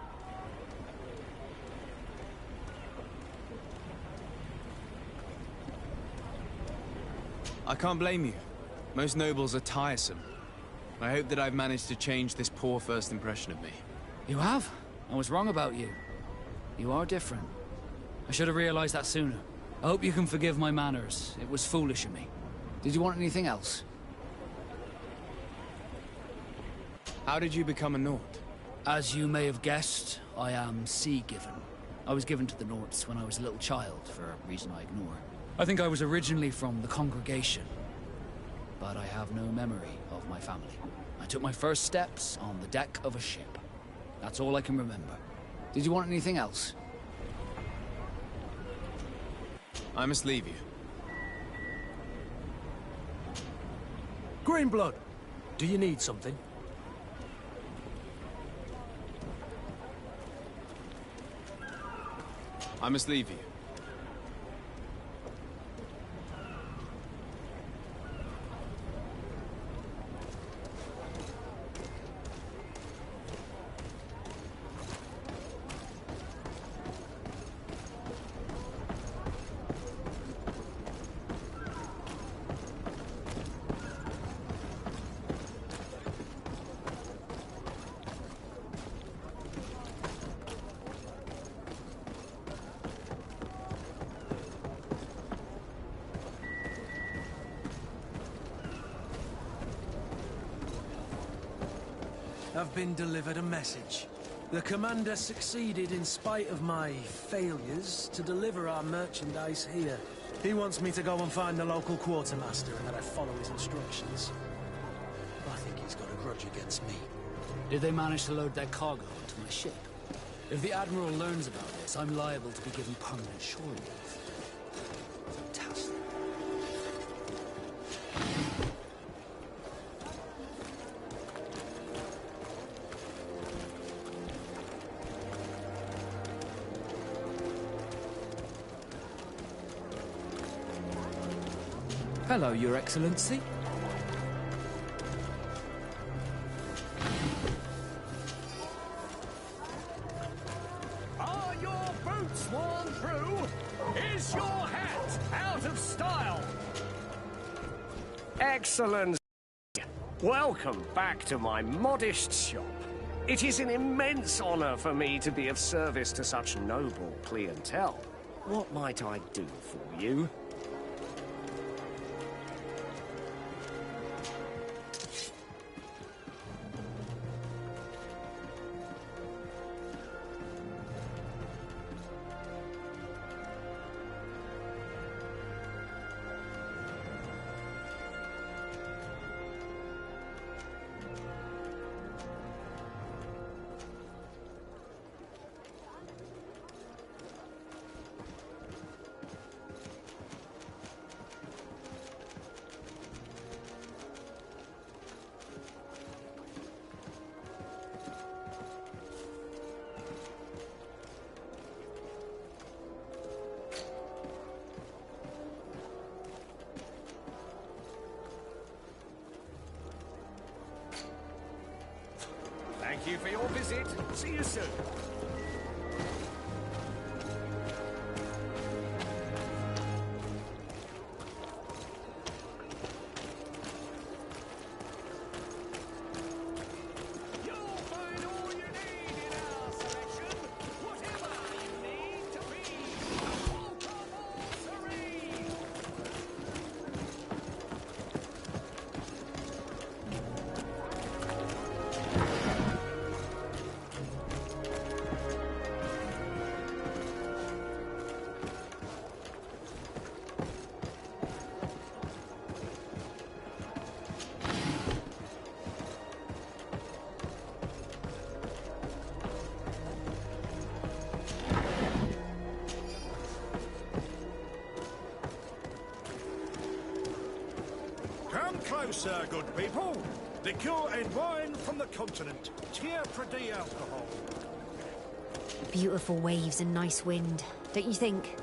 I can't blame you. Most nobles are tiresome. I hope that I've managed to change this poor first impression of me. You have? I was wrong about you. You are different. I should have realized that sooner. I hope you can forgive my manners. It was foolish of me. Did you want anything else? How did you become a Nord? As you may have guessed, I am sea-given. I was given to the Nords when I was a little child, for a reason I ignore. I think I was originally from the congregation, but I have no memory of my family. I took my first steps on the deck of a ship. That's all I can remember. Did you want anything else? I must leave you. Greenblood, do you need something? I must leave you. I've been delivered a message. The commander succeeded in spite of my failures to deliver our merchandise here. He wants me to go and find the local quartermaster and that I follow his instructions. I think he's got a grudge against me. Did they manage to load their cargo onto my ship? If the Admiral learns about this, I'm liable to be given permanent shore leave. Fantastic. Hello, Your Excellency. Are your boots worn through? Is your hat out of style? Excellent. Welcome back to my modest shop. It is an immense honor for me to be of service to such noble clientele. What might I do for you? Thank you for your visit. See you soon. Come closer, good people. Liqueur and wine from the continent. Tier Pradi alcohol. Beautiful waves and nice wind, don't you think?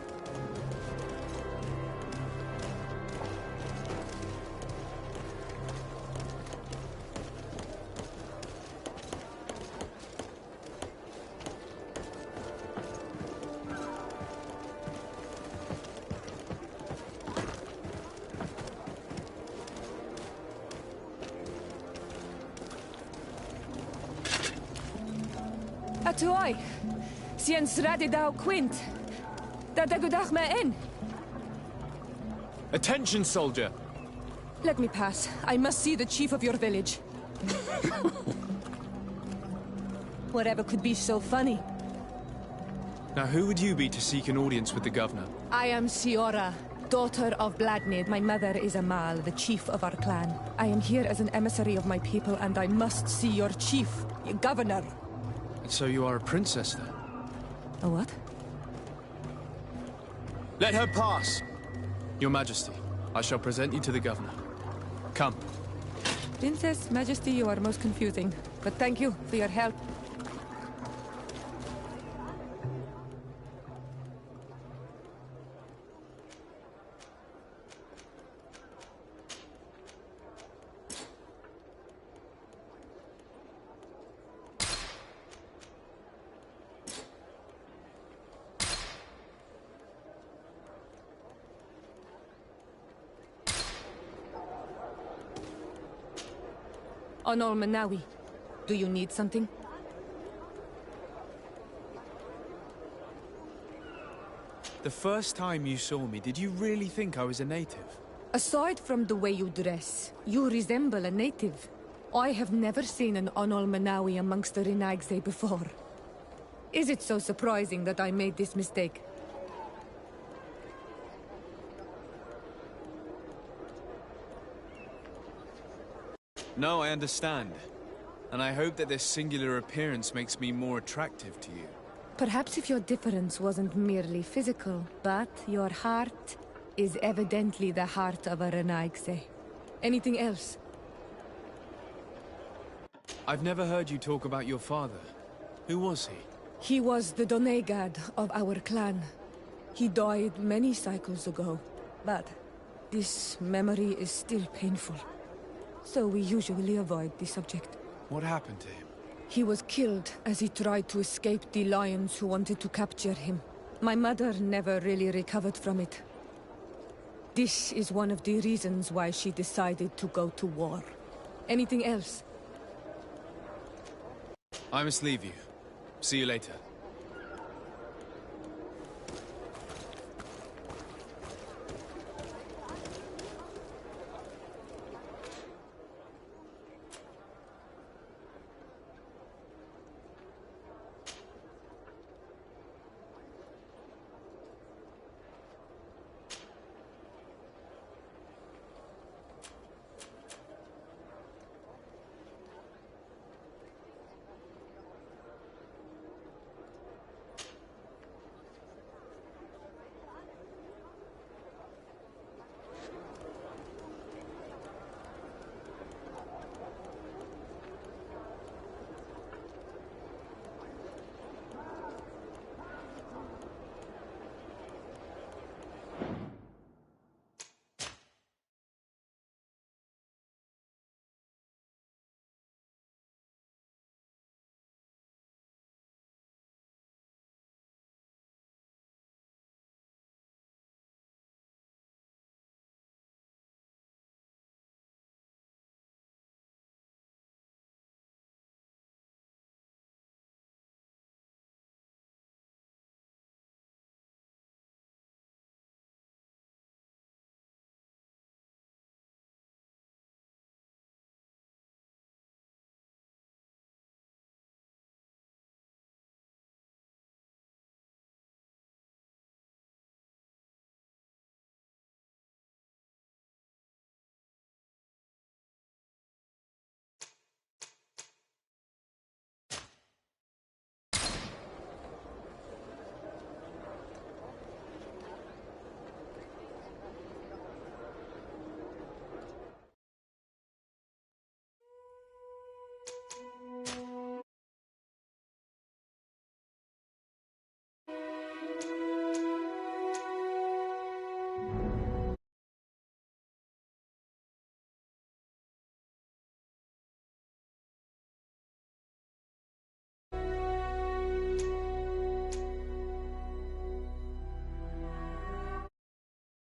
Atuai, sien sradi dau quint. Da dagudach me in. Attention, soldier! Let me pass. I must see the chief of your village. Whatever could be so funny? Now, who would you be to seek an audience with the governor? I am Siora, daughter of Bladnid. My mother is Amal, the chief of our clan. I am here as an emissary of my people, and I must see your chief, your governor. So you are a princess, then? A what? Let her pass! Your Majesty, I shall present you to the governor. Come. Princess, Majesty, you are most confusing. But thank you for your help. On Manawi. Do you need something? The first time you saw me, did you really think I was a native? Aside from the way you dress, you resemble a native. I have never seen an Onol Manawi amongst the Renaigse before. Is it so surprising that I made this mistake? No, I understand. And I hope that this singular appearance makes me more attractive to you. Perhaps if your difference wasn't merely physical, but your heart is evidently the heart of a Renaigse. Anything else? I've never heard you talk about your father. Who was he? He was the Donegad of our clan. He died many cycles ago, but this memory is still painful. So we usually avoid the subject. What happened to him? He was killed as he tried to escape the lions who wanted to capture him. My mother never really recovered from it. This is one of the reasons why she decided to go to war. Anything else? I must leave you. See you later.